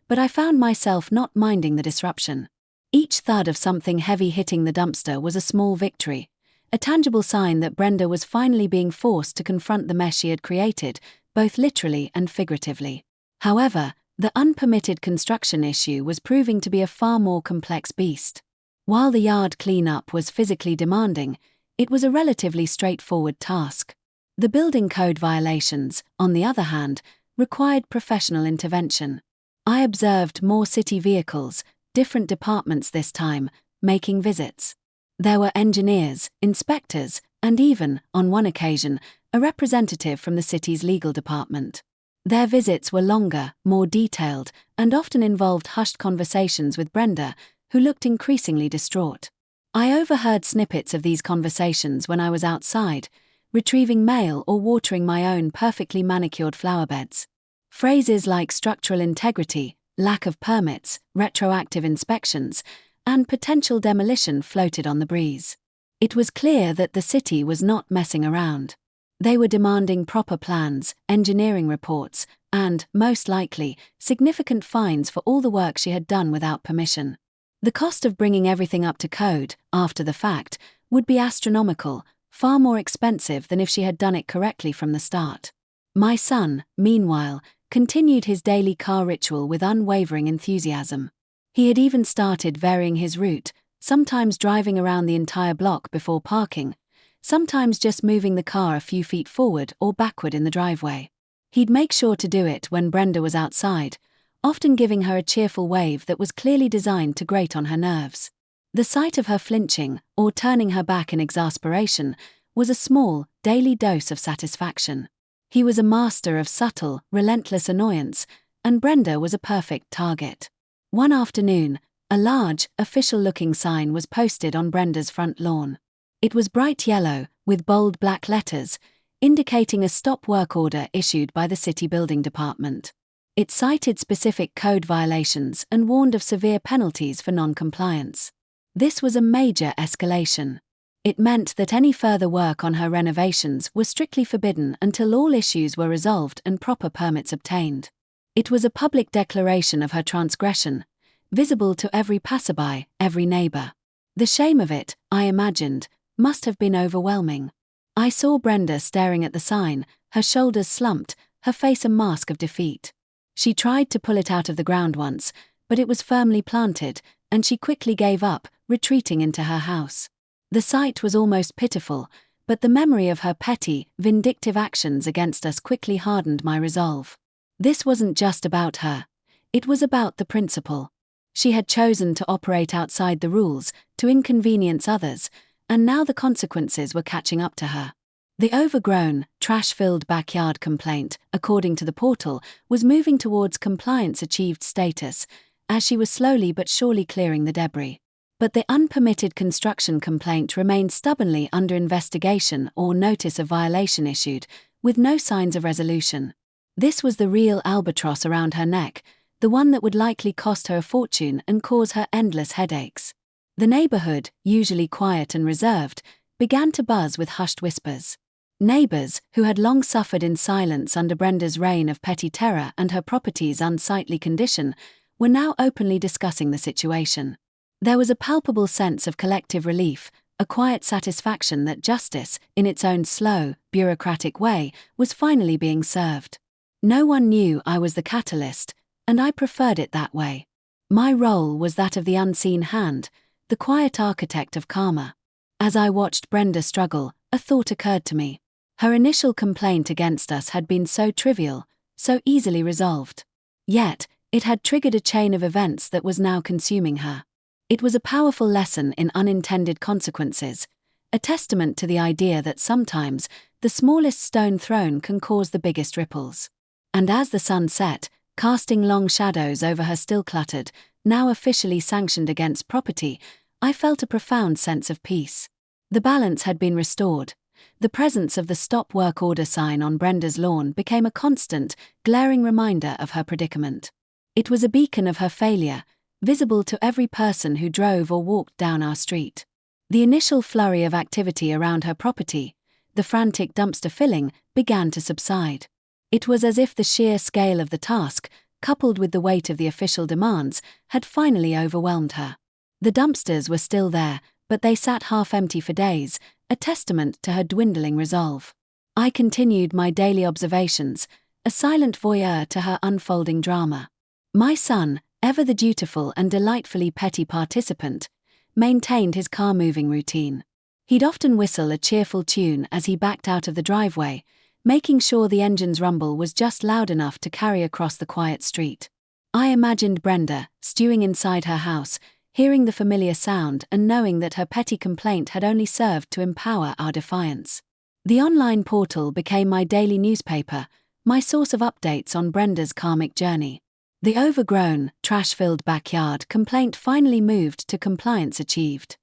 but I found myself not minding the disruption. Each thud of something heavy hitting the dumpster was a small victory, a tangible sign that Brenda was finally being forced to confront the mess she had created, both literally and figuratively. However, the unpermitted construction issue was proving to be a far more complex beast. While the yard cleanup was physically demanding, it was a relatively straightforward task. The building code violations, on the other hand, required professional intervention. I observed more city vehicles, different departments this time, making visits. There were engineers, inspectors, and even, on one occasion, a representative from the city's legal department. Their visits were longer, more detailed, and often involved hushed conversations with Brenda, who looked increasingly distraught. I overheard snippets of these conversations when I was outside, retrieving mail or watering my own perfectly manicured flower beds. Phrases like structural integrity, lack of permits, retroactive inspections, and potential demolition floated on the breeze. It was clear that the city was not messing around. They were demanding proper plans, engineering reports, and, most likely, significant fines for all the work she had done without permission. The cost of bringing everything up to code, after the fact, would be astronomical, far more expensive than if she had done it correctly from the start. My son, meanwhile, continued his daily car ritual with unwavering enthusiasm. He had even started varying his route, sometimes driving around the entire block before parking, sometimes just moving the car a few feet forward or backward in the driveway. He'd make sure to do it when Brenda was outside, often giving her a cheerful wave that was clearly designed to grate on her nerves. The sight of her flinching, or turning her back in exasperation, was a small, daily dose of satisfaction. He was a master of subtle, relentless annoyance, and Brenda was a perfect target. One afternoon, a large, official-looking sign was posted on Brenda's front lawn. It was bright yellow, with bold black letters, indicating a stop work order issued by the city building department. It cited specific code violations and warned of severe penalties for non-compliance. This was a major escalation. It meant that any further work on her renovations was strictly forbidden until all issues were resolved and proper permits obtained. It was a public declaration of her transgression, visible to every passerby, every neighbor. The shame of it, I imagined, must have been overwhelming. I saw Brenda staring at the sign, her shoulders slumped, her face a mask of defeat. She tried to pull it out of the ground once, but it was firmly planted, and she quickly gave up, retreating into her house. The sight was almost pitiful, but the memory of her petty, vindictive actions against us quickly hardened my resolve. This wasn't just about her. It was about the principle. She had chosen to operate outside the rules, to inconvenience others, and now the consequences were catching up to her. The overgrown, trash-filled backyard complaint, according to the portal, was moving towards compliance-achieved status, as she was slowly but surely clearing the debris. But the unpermitted construction complaint remained stubbornly under investigation or notice of violation issued, with no signs of resolution. This was the real albatross around her neck, the one that would likely cost her a fortune and cause her endless headaches. The neighborhood, usually quiet and reserved, began to buzz with hushed whispers. Neighbors, who had long suffered in silence under Brenda's reign of petty terror and her property's unsightly condition, were now openly discussing the situation. There was a palpable sense of collective relief, a quiet satisfaction that justice, in its own slow, bureaucratic way, was finally being served. No one knew I was the catalyst, and I preferred it that way. My role was that of the unseen hand, the quiet architect of karma. As I watched Brenda struggle, a thought occurred to me. Her initial complaint against us had been so trivial, so easily resolved. Yet, it had triggered a chain of events that was now consuming her. It was a powerful lesson in unintended consequences, a testament to the idea that sometimes the smallest stone thrown can cause the biggest ripples. And as the sun set, casting long shadows over her still cluttered, now officially sanctioned against property, I felt a profound sense of peace. The balance had been restored. The presence of the stop work order sign on Brenda's lawn became a constant, glaring reminder of her predicament. It was a beacon of her failure, visible to every person who drove or walked down our street. The initial flurry of activity around her property, the frantic dumpster filling, began to subside. It was as if the sheer scale of the task, coupled with the weight of the official demands, had finally overwhelmed her. The dumpsters were still there, but they sat half empty for days, a testament to her dwindling resolve. I continued my daily observations, a silent voyeur to her unfolding drama. My son, ever the dutiful and delightfully petty participant, maintained his car-moving routine. He'd often whistle a cheerful tune as he backed out of the driveway, making sure the engine's rumble was just loud enough to carry across the quiet street. I imagined Brenda, stewing inside her house, hearing the familiar sound and knowing that her petty complaint had only served to empower our defiance. The online portal became my daily newspaper, my source of updates on Brenda's karmic journey. The overgrown, trash-filled backyard complaint finally moved to compliance achieved.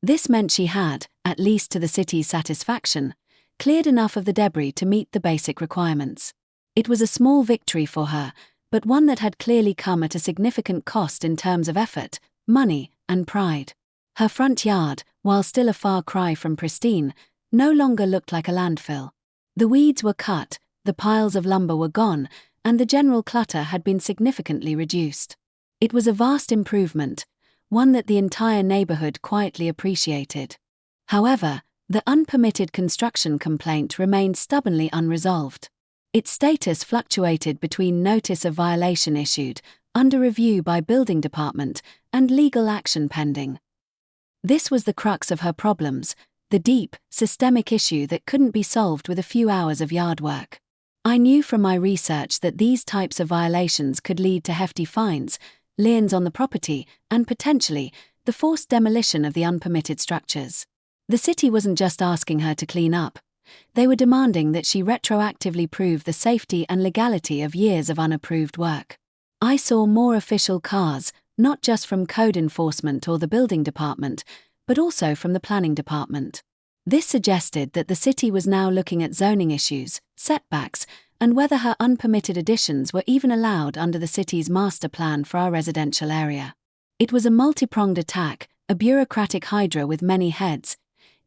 This meant she had, at least to the city's satisfaction, cleared enough of the debris to meet the basic requirements. It was a small victory for her, but one that had clearly come at a significant cost in terms of effort, money, and pride. Her front yard, while still a far cry from pristine, no longer looked like a landfill. The weeds were cut, the piles of lumber were gone, and the general clutter had been significantly reduced. It was a vast improvement, one that the entire neighborhood quietly appreciated. However, the unpermitted construction complaint remained stubbornly unresolved. Its status fluctuated between notice of violation issued, under review by building department, and legal action pending. This was the crux of her problems, the deep, systemic issue that couldn't be solved with a few hours of yard work. I knew from my research that these types of violations could lead to hefty fines, liens on the property, and potentially, the forced demolition of the unpermitted structures. The city wasn't just asking her to clean up. They were demanding that she retroactively prove the safety and legality of years of unapproved work. I saw more official cars, not just from code enforcement or the building department, but also from the planning department. This suggested that the city was now looking at zoning issues, setbacks, and whether her unpermitted additions were even allowed under the city's master plan for our residential area. It was a multi-pronged attack, a bureaucratic hydra with many heads,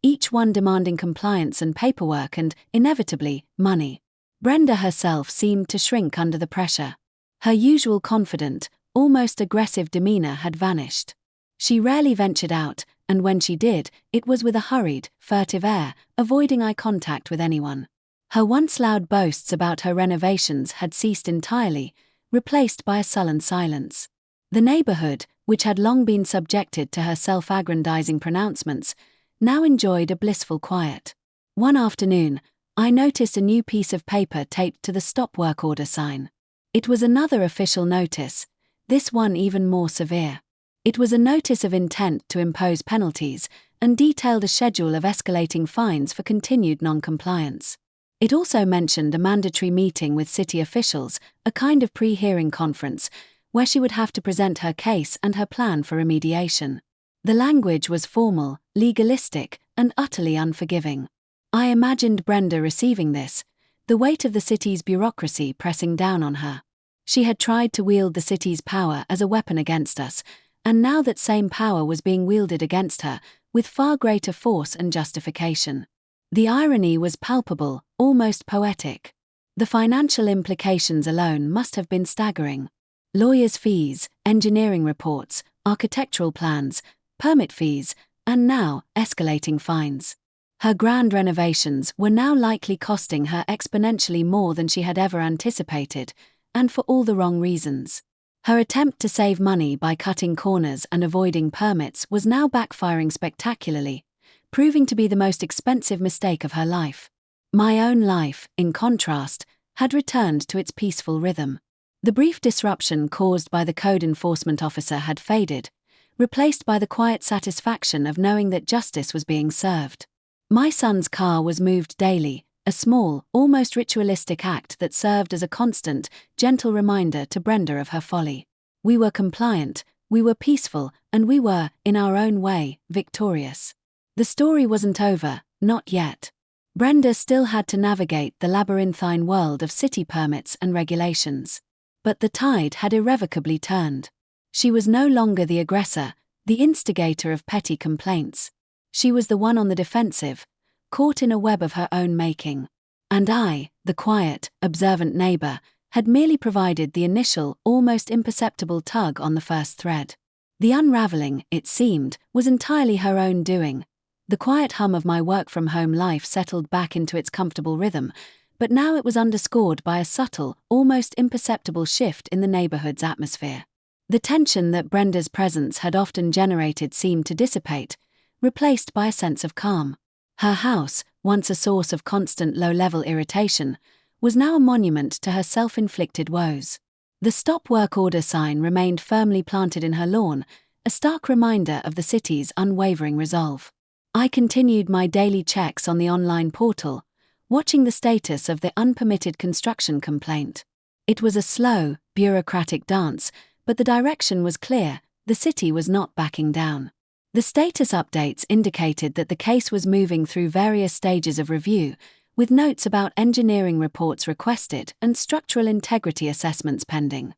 each one demanding compliance and paperwork and, inevitably, money. Brenda herself seemed to shrink under the pressure. Her usual confident, almost aggressive demeanor had vanished. She rarely ventured out, and when she did, it was with a hurried, furtive air, avoiding eye contact with anyone. Her once loud boasts about her renovations had ceased entirely, replaced by a sullen silence. The neighborhood, which had long been subjected to her self-aggrandizing pronouncements, now enjoyed a blissful quiet. One afternoon, I noticed a new piece of paper taped to the stop work order sign. It was another official notice, this one even more severe. It was a notice of intent to impose penalties and detailed a schedule of escalating fines for continued non-compliance. It also mentioned a mandatory meeting with city officials, a kind of pre-hearing conference, where she would have to present her case and her plan for remediation. The language was formal, legalistic, and utterly unforgiving. I imagined Brenda receiving this, the weight of the city's bureaucracy pressing down on her. She had tried to wield the city's power as a weapon against us, and now that same power was being wielded against her, with far greater force and justification. The irony was palpable, almost poetic. The financial implications alone must have been staggering. Lawyers' fees, engineering reports, architectural plans, permit fees, and now, escalating fines. Her grand renovations were now likely costing her exponentially more than she had ever anticipated, and for all the wrong reasons. Her attempt to save money by cutting corners and avoiding permits was now backfiring spectacularly, proving to be the most expensive mistake of her life. My own life, in contrast, had returned to its peaceful rhythm. The brief disruption caused by the code enforcement officer had faded, replaced by the quiet satisfaction of knowing that justice was being served. My son's car was moved daily, a small, almost ritualistic act that served as a constant, gentle reminder to Brenda of her folly. We were compliant, we were peaceful, and we were, in our own way, victorious. The story wasn't over, not yet. Brenda still had to navigate the labyrinthine world of city permits and regulations. But the tide had irrevocably turned. She was no longer the aggressor, the instigator of petty complaints. She was the one on the defensive, caught in a web of her own making. And I, the quiet, observant neighbor, had merely provided the initial, almost imperceptible tug on the first thread. The unraveling, it seemed, was entirely her own doing. The quiet hum of my work-from-home life settled back into its comfortable rhythm, but now it was underscored by a subtle, almost imperceptible shift in the neighborhood's atmosphere. The tension that Brenda's presence had often generated seemed to dissipate, replaced by a sense of calm. Her house, once a source of constant low-level irritation, was now a monument to her self-inflicted woes. The stop work order sign remained firmly planted in her lawn, a stark reminder of the city's unwavering resolve. I continued my daily checks on the online portal, watching the status of the unpermitted construction complaint. It was a slow, bureaucratic dance, but the direction was clear: the city was not backing down. The status updates indicated that the case was moving through various stages of review, with notes about engineering reports requested and structural integrity assessments pending.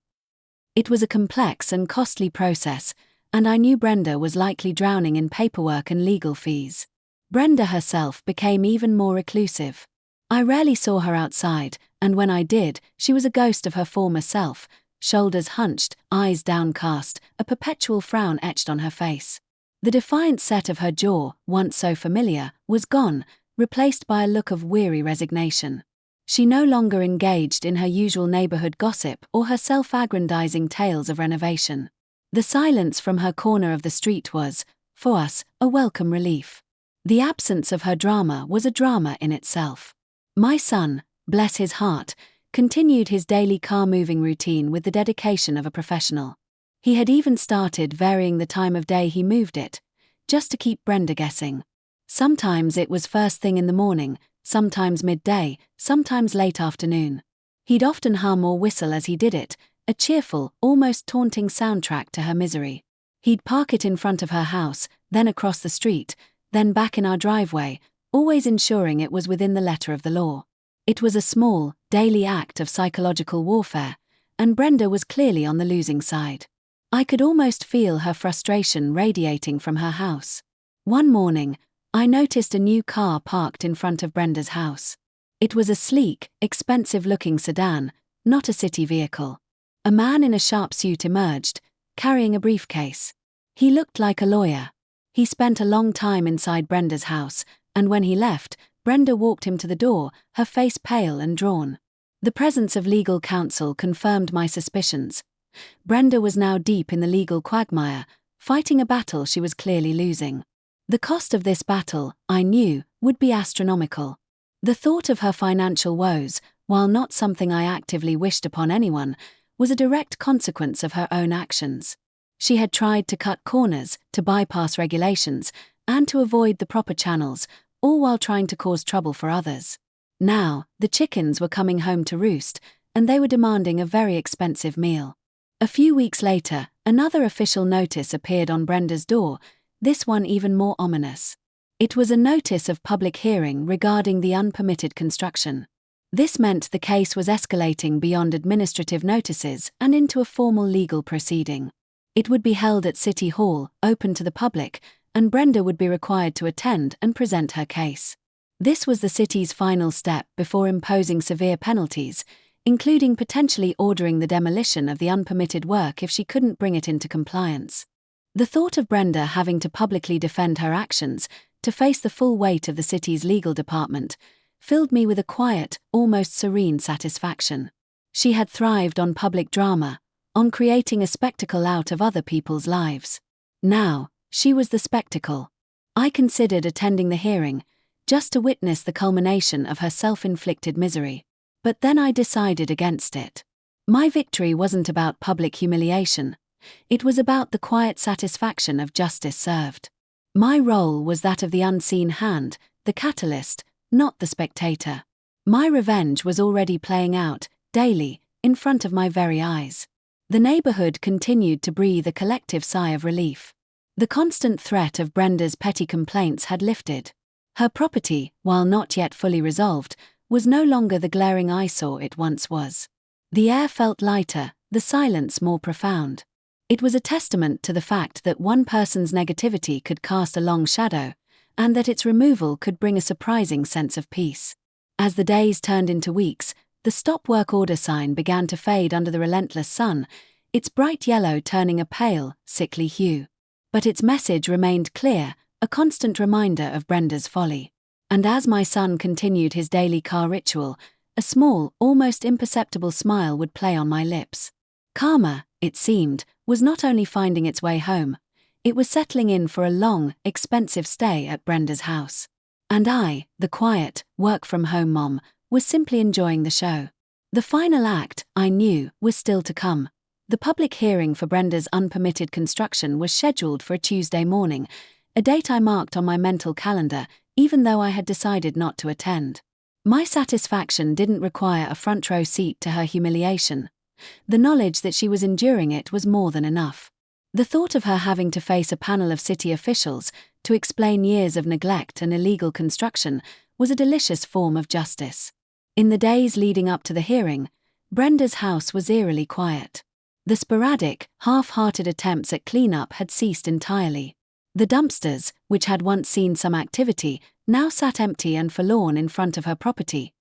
It was a complex and costly process, and I knew Brenda was likely drowning in paperwork and legal fees. Brenda herself became even more reclusive. I rarely saw her outside, and when I did, she was a ghost of her former self, shoulders hunched, eyes downcast, a perpetual frown etched on her face. The defiant set of her jaw, once so familiar, was gone, replaced by a look of weary resignation. She no longer engaged in her usual neighborhood gossip or her self-aggrandizing tales of renovation. The silence from her corner of the street was, for us, a welcome relief. The absence of her drama was a drama in itself. My son, bless his heart, continued his daily car-moving routine with the dedication of a professional. He had even started varying the time of day he moved it, just to keep Brenda guessing. Sometimes it was first thing in the morning, sometimes midday, sometimes late afternoon. He'd often hum or whistle as he did it, a cheerful, almost taunting soundtrack to her misery. He'd park it in front of her house, then across the street, then back in our driveway, always ensuring it was within the letter of the law. It was a small, daily act of psychological warfare, and Brenda was clearly on the losing side. I could almost feel her frustration radiating from her house. One morning, I noticed a new car parked in front of Brenda's house. It was a sleek, expensive-looking sedan, not a city vehicle. A man in a sharp suit emerged, carrying a briefcase. He looked like a lawyer. He spent a long time inside Brenda's house, and when he left, Brenda walked him to the door, her face pale and drawn. The presence of legal counsel confirmed my suspicions. Brenda was now deep in the legal quagmire, fighting a battle she was clearly losing. The cost of this battle, I knew, would be astronomical. The thought of her financial woes, while not something I actively wished upon anyone, was a direct consequence of her own actions. She had tried to cut corners, to bypass regulations, and to avoid the proper channels, all while trying to cause trouble for others. Now, the chickens were coming home to roost, and they were demanding a very expensive meal. A few weeks later, another official notice appeared on Brenda's door, this one even more ominous. It was a notice of public hearing regarding the unpermitted construction. This meant the case was escalating beyond administrative notices and into a formal legal proceeding. It would be held at City Hall, open to the public, and Brenda would be required to attend and present her case. This was the city's final step before imposing severe penalties, including potentially ordering the demolition of the unpermitted work if she couldn't bring it into compliance. The thought of Brenda having to publicly defend her actions, to face the full weight of the city's legal department, filled me with a quiet, almost serene satisfaction. She had thrived on public drama, on creating a spectacle out of other people's lives. Now, she was the spectacle. I considered attending the hearing, just to witness the culmination of her self-inflicted misery. But then I decided against it. My victory wasn't about public humiliation. It was about the quiet satisfaction of justice served. My role was that of the unseen hand, the catalyst, not the spectator. My revenge was already playing out, daily, in front of my very eyes. The neighborhood continued to breathe a collective sigh of relief. The constant threat of Brenda's petty complaints had lifted. Her property, while not yet fully resolved, was no longer the glaring eyesore it once was. The air felt lighter, the silence more profound. It was a testament to the fact that one person's negativity could cast a long shadow, and that its removal could bring a surprising sense of peace. As the days turned into weeks, the stop work order sign began to fade under the relentless sun, its bright yellow turning a pale, sickly hue. But its message remained clear, a constant reminder of Brenda's folly. And as my son continued his daily car ritual, a small, almost imperceptible smile would play on my lips. Karma, it seemed, was not only finding its way home, it was settling in for a long, expensive stay at Brenda's house. And I, the quiet, work-from-home mom, was simply enjoying the show. The final act, I knew, was still to come. The public hearing for Brenda's unpermitted construction was scheduled for a Tuesday morning, a date I marked on my mental calendar, even though I had decided not to attend. My satisfaction didn't require a front-row seat to her humiliation. The knowledge that she was enduring it was more than enough. The thought of her having to face a panel of city officials to explain years of neglect and illegal construction was a delicious form of justice. In the days leading up to the hearing, Brenda's house was eerily quiet. The sporadic, half-hearted attempts at cleanup had ceased entirely. The dumpsters, which had once seen some activity, now sat empty and forlorn in front of her property.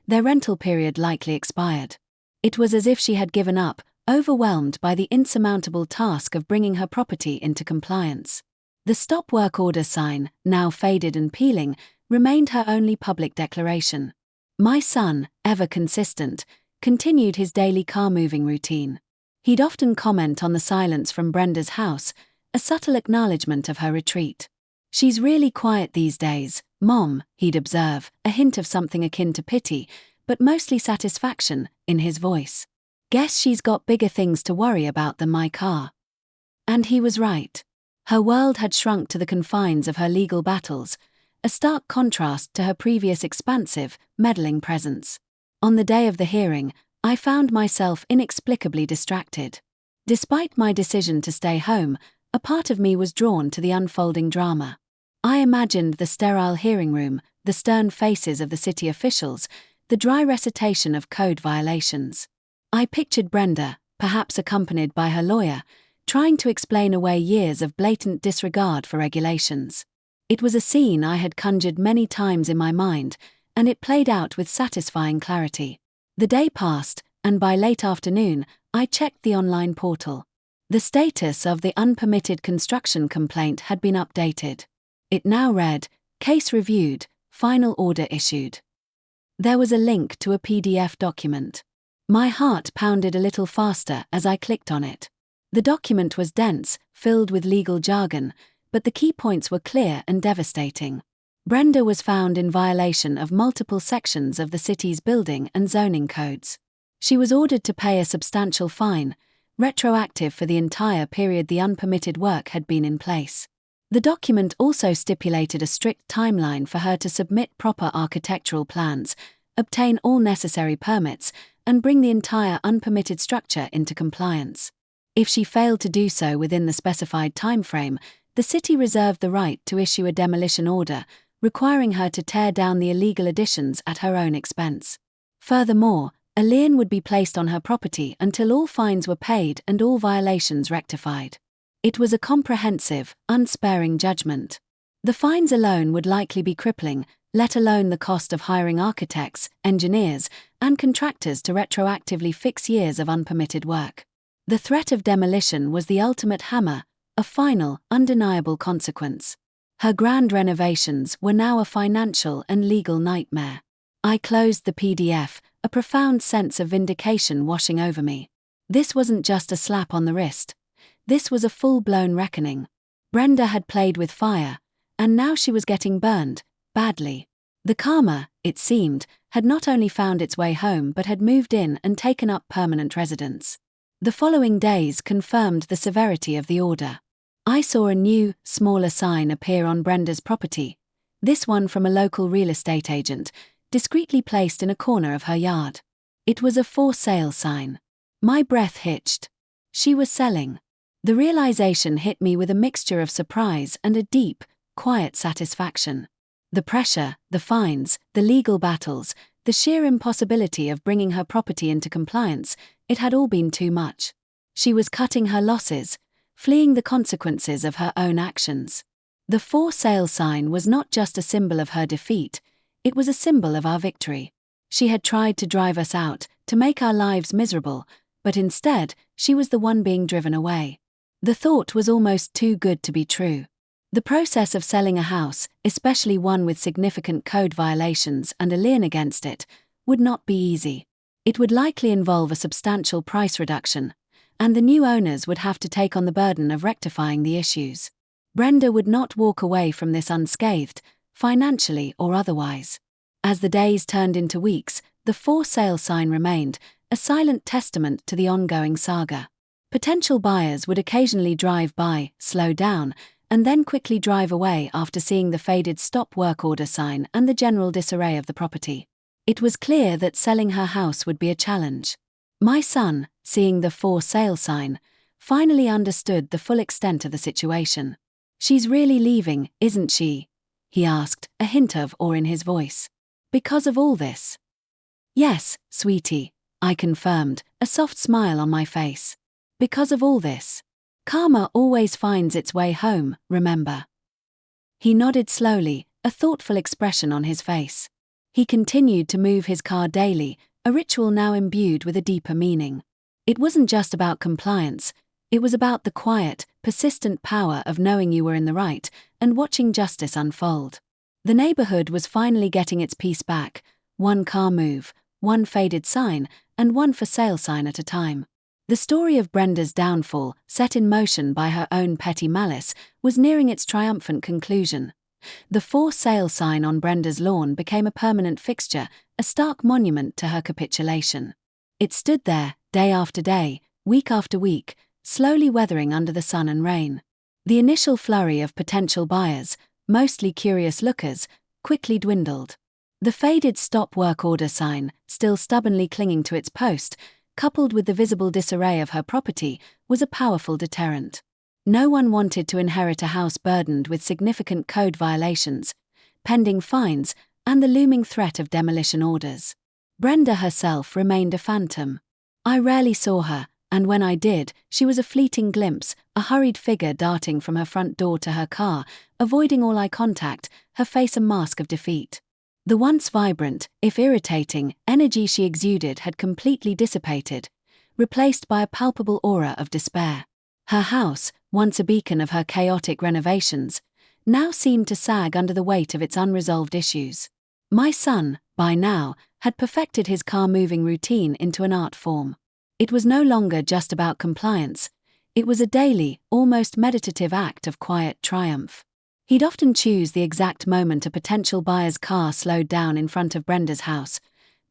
Their rental period likely expired. It was as if she had given up, overwhelmed by the insurmountable task of bringing her property into compliance. The stop work order sign, now faded and peeling, remained her only public declaration. My son, ever consistent, continued his daily car-moving routine. He'd often comment on the silence from Brenda's house, a subtle acknowledgement of her retreat. "She's really quiet these days, Mom," he'd observe, a hint of something akin to pity, but mostly satisfaction, in his voice. "Guess she's got bigger things to worry about than my car." And he was right. Her world had shrunk to the confines of her legal battles, a stark contrast to her previous expansive, meddling presence. On the day of the hearing, I found myself inexplicably distracted. Despite my decision to stay home, a part of me was drawn to the unfolding drama. I imagined the sterile hearing room, the stern faces of the city officials, the dry recitation of code violations. I pictured Brenda, perhaps accompanied by her lawyer, trying to explain away years of blatant disregard for regulations. It was a scene I had conjured many times in my mind, and it played out with satisfying clarity. The day passed, and by late afternoon, I checked the online portal. The status of the unpermitted construction complaint had been updated. It now read, "Case reviewed, final order issued." There was a link to a PDF document. My heart pounded a little faster as I clicked on it. The document was dense, filled with legal jargon, but the key points were clear and devastating. Brenda was found in violation of multiple sections of the city's building and zoning codes. She was ordered to pay a substantial fine, retroactive for the entire period the unpermitted work had been in place. The document also stipulated a strict timeline for her to submit proper architectural plans, obtain all necessary permits, and bring the entire unpermitted structure into compliance. If she failed to do so within the specified timeframe, the city reserved the right to issue a demolition order, requiring her to tear down the illegal additions at her own expense. Furthermore, a lien would be placed on her property until all fines were paid and all violations rectified. It was a comprehensive, unsparing judgment. The fines alone would likely be crippling, let alone the cost of hiring architects, engineers, and contractors to retroactively fix years of unpermitted work. The threat of demolition was the ultimate hammer, a final, undeniable consequence. Her grand renovations were now a financial and legal nightmare. I closed the PDF, a profound sense of vindication washing over me. This wasn't just a slap on the wrist. This was a full-blown reckoning. Brenda had played with fire, and now she was getting burned, badly. The karma, it seemed, had not only found its way home but had moved in and taken up permanent residence. The following days confirmed the severity of the order. I saw a new, smaller sign appear on Brenda's property, this one from a local real estate agent, discreetly placed in a corner of her yard. It was a for sale sign. My breath hitched. She was selling. The realization hit me with a mixture of surprise and a deep, quiet satisfaction. The pressure, the fines, the legal battles, the sheer impossibility of bringing her property into compliance, it had all been too much. She was cutting her losses, fleeing the consequences of her own actions. The for sale sign was not just a symbol of her defeat, it was a symbol of our victory. She had tried to drive us out, to make our lives miserable, but instead, she was the one being driven away. The thought was almost too good to be true. The process of selling a house, especially one with significant code violations and a lien against it, would not be easy. It would likely involve a substantial price reduction, and the new owners would have to take on the burden of rectifying the issues. Brenda would not walk away from this unscathed, financially or otherwise. As the days turned into weeks, the for sale sign remained, a silent testament to the ongoing saga. Potential buyers would occasionally drive by, slow down, and then quickly drive away after seeing the faded stop work order sign and the general disarray of the property. It was clear that selling her house would be a challenge. My son, seeing the for sale sign, finally understood the full extent of the situation. "She's really leaving, isn't she?" he asked, a hint of awe in his voice. "Because of all this?" "Yes, sweetie," I confirmed, a soft smile on my face. "Because of all this. Karma always finds its way home, remember?" He nodded slowly, a thoughtful expression on his face. He continued to move his car daily, a ritual now imbued with a deeper meaning. It wasn't just about compliance, it was about the quiet, persistent power of knowing you were in the right and watching justice unfold. The neighborhood was finally getting its peace back, one car move, one faded sign, and one for sale sign at a time. The story of Brenda's downfall, set in motion by her own petty malice, was nearing its triumphant conclusion. The for sale sign on Brenda's lawn became a permanent fixture, a stark monument to her capitulation. It stood there, day after day, week after week, slowly weathering under the sun and rain. The initial flurry of potential buyers, mostly curious lookers, quickly dwindled. The faded stop work order sign, still stubbornly clinging to its post, coupled with the visible disarray of her property, was a powerful deterrent. No one wanted to inherit a house burdened with significant code violations, pending fines, and the looming threat of demolition orders. Brenda herself remained a phantom. I rarely saw her, and when I did, she was a fleeting glimpse, a hurried figure darting from her front door to her car, avoiding all eye contact, her face a mask of defeat. The once vibrant, if irritating, energy she exuded had completely dissipated, replaced by a palpable aura of despair. Her house, once a beacon of her chaotic renovations, now seemed to sag under the weight of its unresolved issues. My son, by now, had perfected his car-moving routine into an art form. It was no longer just about compliance, it was a daily, almost meditative act of quiet triumph. He'd often choose the exact moment a potential buyer's car slowed down in front of Brenda's house,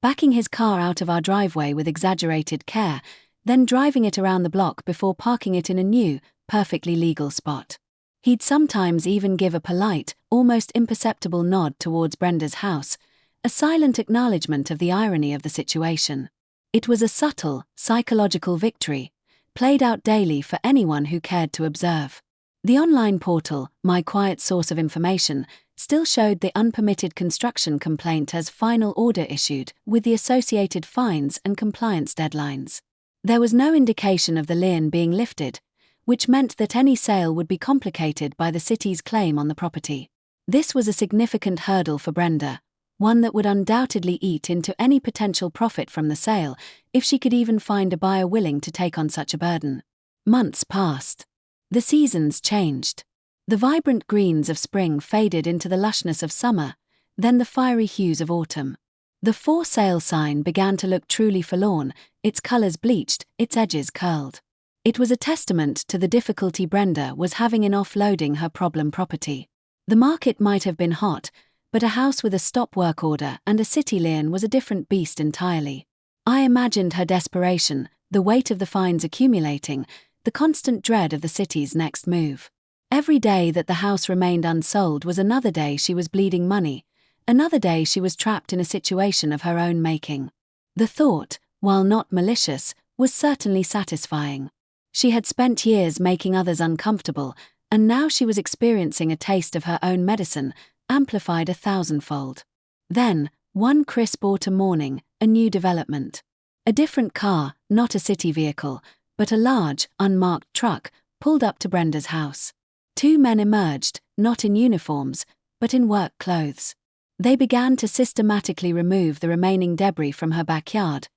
backing his car out of our driveway with exaggerated care, then driving it around the block before parking it in a new, perfectly legal spot. He'd sometimes even give a polite, almost imperceptible nod towards Brenda's house, a silent acknowledgement of the irony of the situation. It was a subtle, psychological victory, played out daily for anyone who cared to observe. The online portal, my quiet source of information, still showed the unpermitted construction complaint as final order issued, with the associated fines and compliance deadlines. There was no indication of the lien being lifted, which meant that any sale would be complicated by the city's claim on the property. This was a significant hurdle for Brenda, one that would undoubtedly eat into any potential profit from the sale, if she could even find a buyer willing to take on such a burden. Months passed. The seasons changed. The vibrant greens of spring faded into the lushness of summer, then the fiery hues of autumn. The for sale sign began to look truly forlorn, its colors bleached, its edges curled. It was a testament to the difficulty Brenda was having in offloading her problem property. The market might have been hot, but a house with a stop work order and a city lien was a different beast entirely. I imagined her desperation, the weight of the fines accumulating, the constant dread of the city's next move. Every day that the house remained unsold was another day she was bleeding money, another day she was trapped in a situation of her own making. The thought, while not malicious, was certainly satisfying. She had spent years making others uncomfortable, and now she was experiencing a taste of her own medicine, amplified 1,000-fold. Then, one crisp autumn morning, a new development. A different car, not a city vehicle, but a large, unmarked truck, pulled up to Brenda's house. Two men emerged, not in uniforms, but in work clothes. They began to systematically remove the remaining debris from her backyard,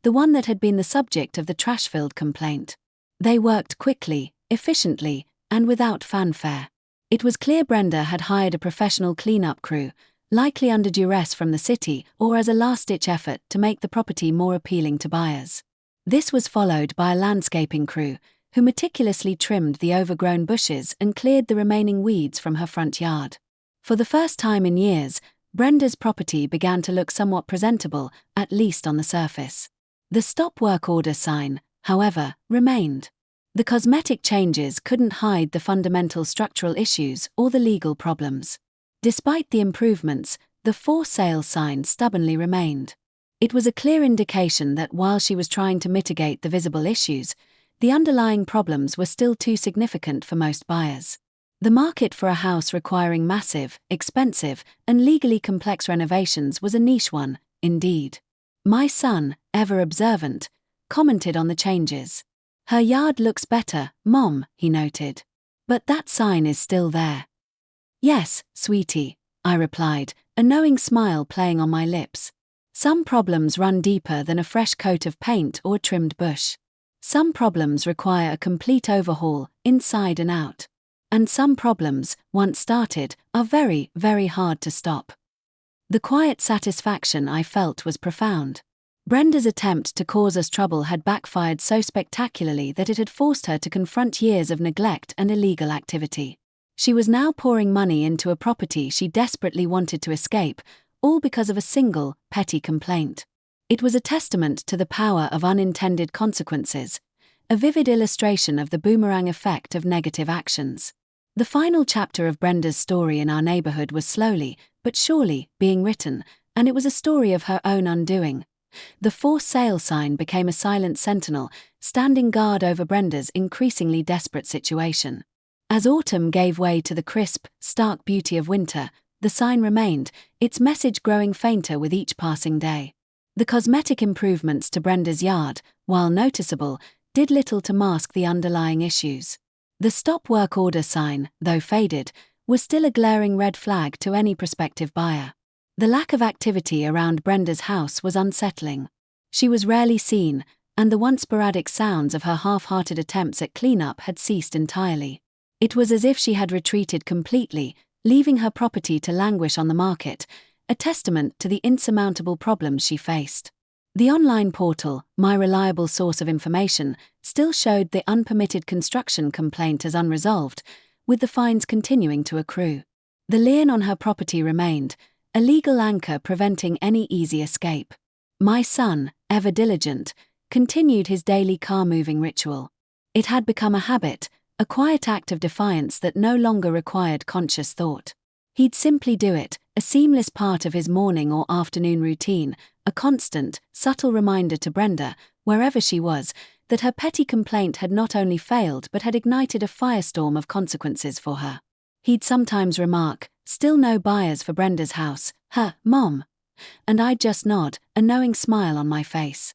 the one that had been the subject of the trash-filled complaint. They worked quickly, efficiently, and without fanfare. It was clear Brenda had hired a professional cleanup crew, likely under duress from the city or as a last-ditch effort to make the property more appealing to buyers. This was followed by a landscaping crew, who meticulously trimmed the overgrown bushes and cleared the remaining weeds from her front yard. For the first time in years, Brenda's property began to look somewhat presentable, at least on the surface. The stop work order sign, however, remained. The cosmetic changes couldn't hide the fundamental structural issues or the legal problems. Despite the improvements, the for sale sign stubbornly remained. It was a clear indication that while she was trying to mitigate the visible issues, the underlying problems were still too significant for most buyers. The market for a house requiring massive, expensive, and legally complex renovations was a niche one, indeed. My son, ever observant, commented on the changes. "Her yard looks better, Mom," he noted. "But that sign is still there." "Yes, sweetie," I replied, a knowing smile playing on my lips. Some problems run deeper than a fresh coat of paint or a trimmed bush. Some problems require a complete overhaul, inside and out. And some problems, once started, are very, very hard to stop. The quiet satisfaction I felt was profound. Brenda's attempt to cause us trouble had backfired so spectacularly that it had forced her to confront years of neglect and illegal activity. She was now pouring money into a property she desperately wanted to escape, all because of a single, petty complaint. It was a testament to the power of unintended consequences, a vivid illustration of the boomerang effect of negative actions. The final chapter of Brenda's story in our neighborhood was slowly, but surely, being written, and it was a story of her own undoing. The for sale sign became a silent sentinel, standing guard over Brenda's increasingly desperate situation. As autumn gave way to the crisp, stark beauty of winter, the sign remained, its message growing fainter with each passing day. The cosmetic improvements to Brenda's yard, while noticeable, did little to mask the underlying issues. The stop work order sign, though faded, was still a glaring red flag to any prospective buyer. The lack of activity around Brenda's house was unsettling. She was rarely seen, and the once sporadic sounds of her half-hearted attempts at cleanup had ceased entirely. It was as if she had retreated completely, leaving her property to languish on the market, a testament to the insurmountable problems she faced. The online portal, my reliable source of information, still showed the unpermitted construction complaint as unresolved, with the fines continuing to accrue. The lien on her property remained, a legal anchor preventing any easy escape. My son, ever diligent, continued his daily car-moving ritual. It had become a habit, a quiet act of defiance that no longer required conscious thought. He'd simply do it, a seamless part of his morning or afternoon routine, a constant, subtle reminder to Brenda, wherever she was, that her petty complaint had not only failed but had ignited a firestorm of consequences for her. He'd sometimes remark, Still no buyers for Brenda's house, Mom. And I'd just nod, a knowing smile on my face.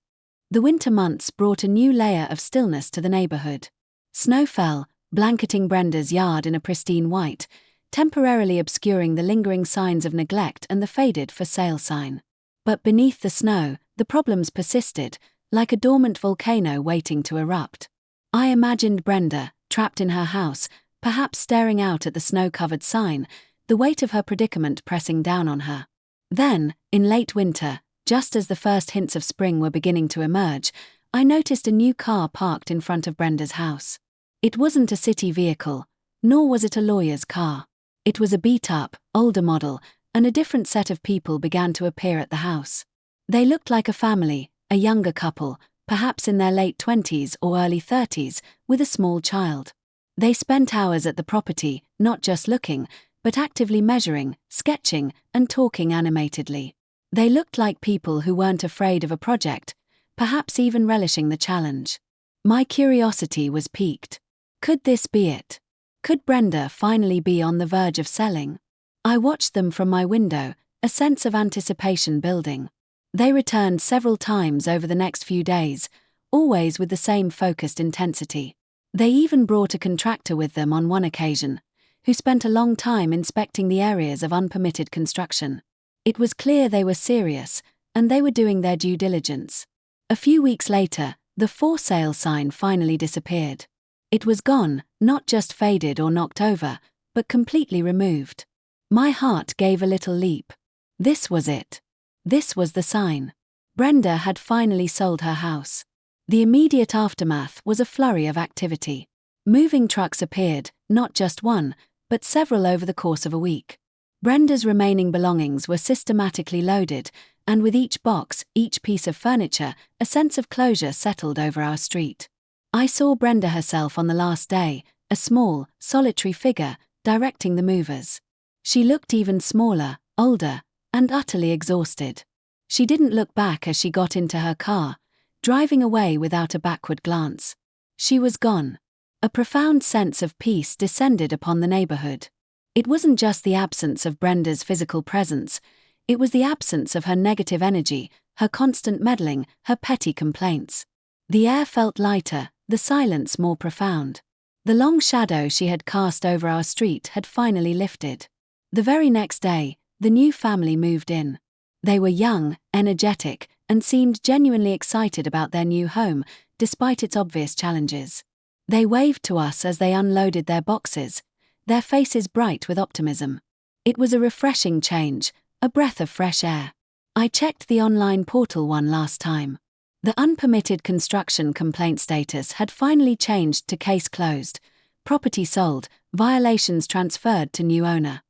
The winter months brought a new layer of stillness to the neighborhood. Snow fell, blanketing Brenda's yard in a pristine white, temporarily obscuring the lingering signs of neglect and the faded for sale sign. But beneath the snow, the problems persisted, like a dormant volcano waiting to erupt. I imagined Brenda, trapped in her house, perhaps staring out at the snow-covered sign, the weight of her predicament pressing down on her. Then, in late winter, just as the first hints of spring were beginning to emerge, I noticed a new car parked in front of Brenda's house. It wasn't a city vehicle, nor was it a lawyer's car. It was a beat-up, older model, and a different set of people began to appear at the house. They looked like a family, a younger couple, perhaps in their late 20s or early 30s, with a small child. They spent hours at the property, not just looking, but actively measuring, sketching, and talking animatedly. They looked like people who weren't afraid of a project, perhaps even relishing the challenge. My curiosity was piqued. Could this be it? Could Brenda finally be on the verge of selling? I watched them from my window, a sense of anticipation building. They returned several times over the next few days, always with the same focused intensity. They even brought a contractor with them on one occasion, who spent a long time inspecting the areas of unpermitted construction. It was clear they were serious, and they were doing their due diligence. A few weeks later, the for sale sign finally disappeared. It was gone, not just faded or knocked over, but completely removed. My heart gave a little leap. This was it. This was the sign. Brenda had finally sold her house. The immediate aftermath was a flurry of activity. Moving trucks appeared, not just one, but several over the course of a week. Brenda's remaining belongings were systematically loaded, and with each box, each piece of furniture, a sense of closure settled over our street. I saw Brenda herself on the last day, a small, solitary figure, directing the movers. She looked even smaller, older, and utterly exhausted. She didn't look back as she got into her car, driving away without a backward glance. She was gone. A profound sense of peace descended upon the neighborhood. It wasn't just the absence of Brenda's physical presence, it was the absence of her negative energy, her constant meddling, her petty complaints. The air felt lighter, the silence more profound. The long shadow she had cast over our street had finally lifted. The very next day, the new family moved in. They were young, energetic, and seemed genuinely excited about their new home, despite its obvious challenges. They waved to us as they unloaded their boxes, their faces bright with optimism. It was a refreshing change, a breath of fresh air. I checked the online portal one last time. The unpermitted construction complaint status had finally changed to case closed, property sold, violations transferred to new owner.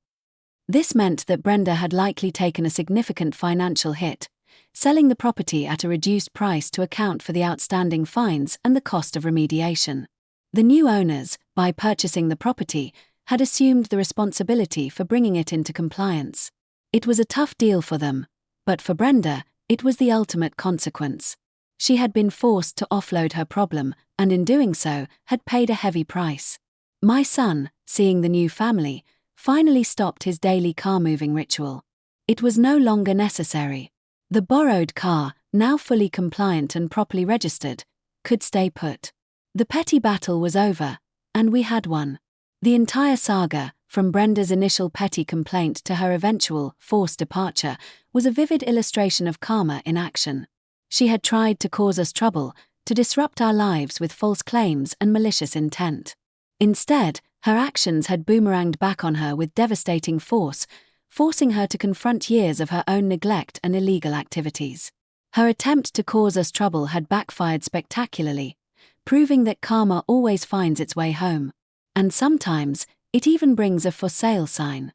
This meant that Brenda had likely taken a significant financial hit, selling the property at a reduced price to account for the outstanding fines and the cost of remediation. The new owners, by purchasing the property, had assumed the responsibility for bringing it into compliance. It was a tough deal for them, but for Brenda, it was the ultimate consequence. She had been forced to offload her problem, and in doing so, had paid a heavy price. My son, seeing the new family, finally stopped his daily car-moving ritual. It was no longer necessary. The borrowed car, now fully compliant and properly registered, could stay put. The petty battle was over, and we had won. The entire saga, from Brenda's initial petty complaint to her eventual, forced departure, was a vivid illustration of karma in action. She had tried to cause us trouble, to disrupt our lives with false claims and malicious intent. Instead, her actions had boomeranged back on her with devastating force, forcing her to confront years of her own neglect and illegal activities. Her attempt to cause us trouble had backfired spectacularly, proving that karma always finds its way home. And sometimes, it even brings a for sale sign.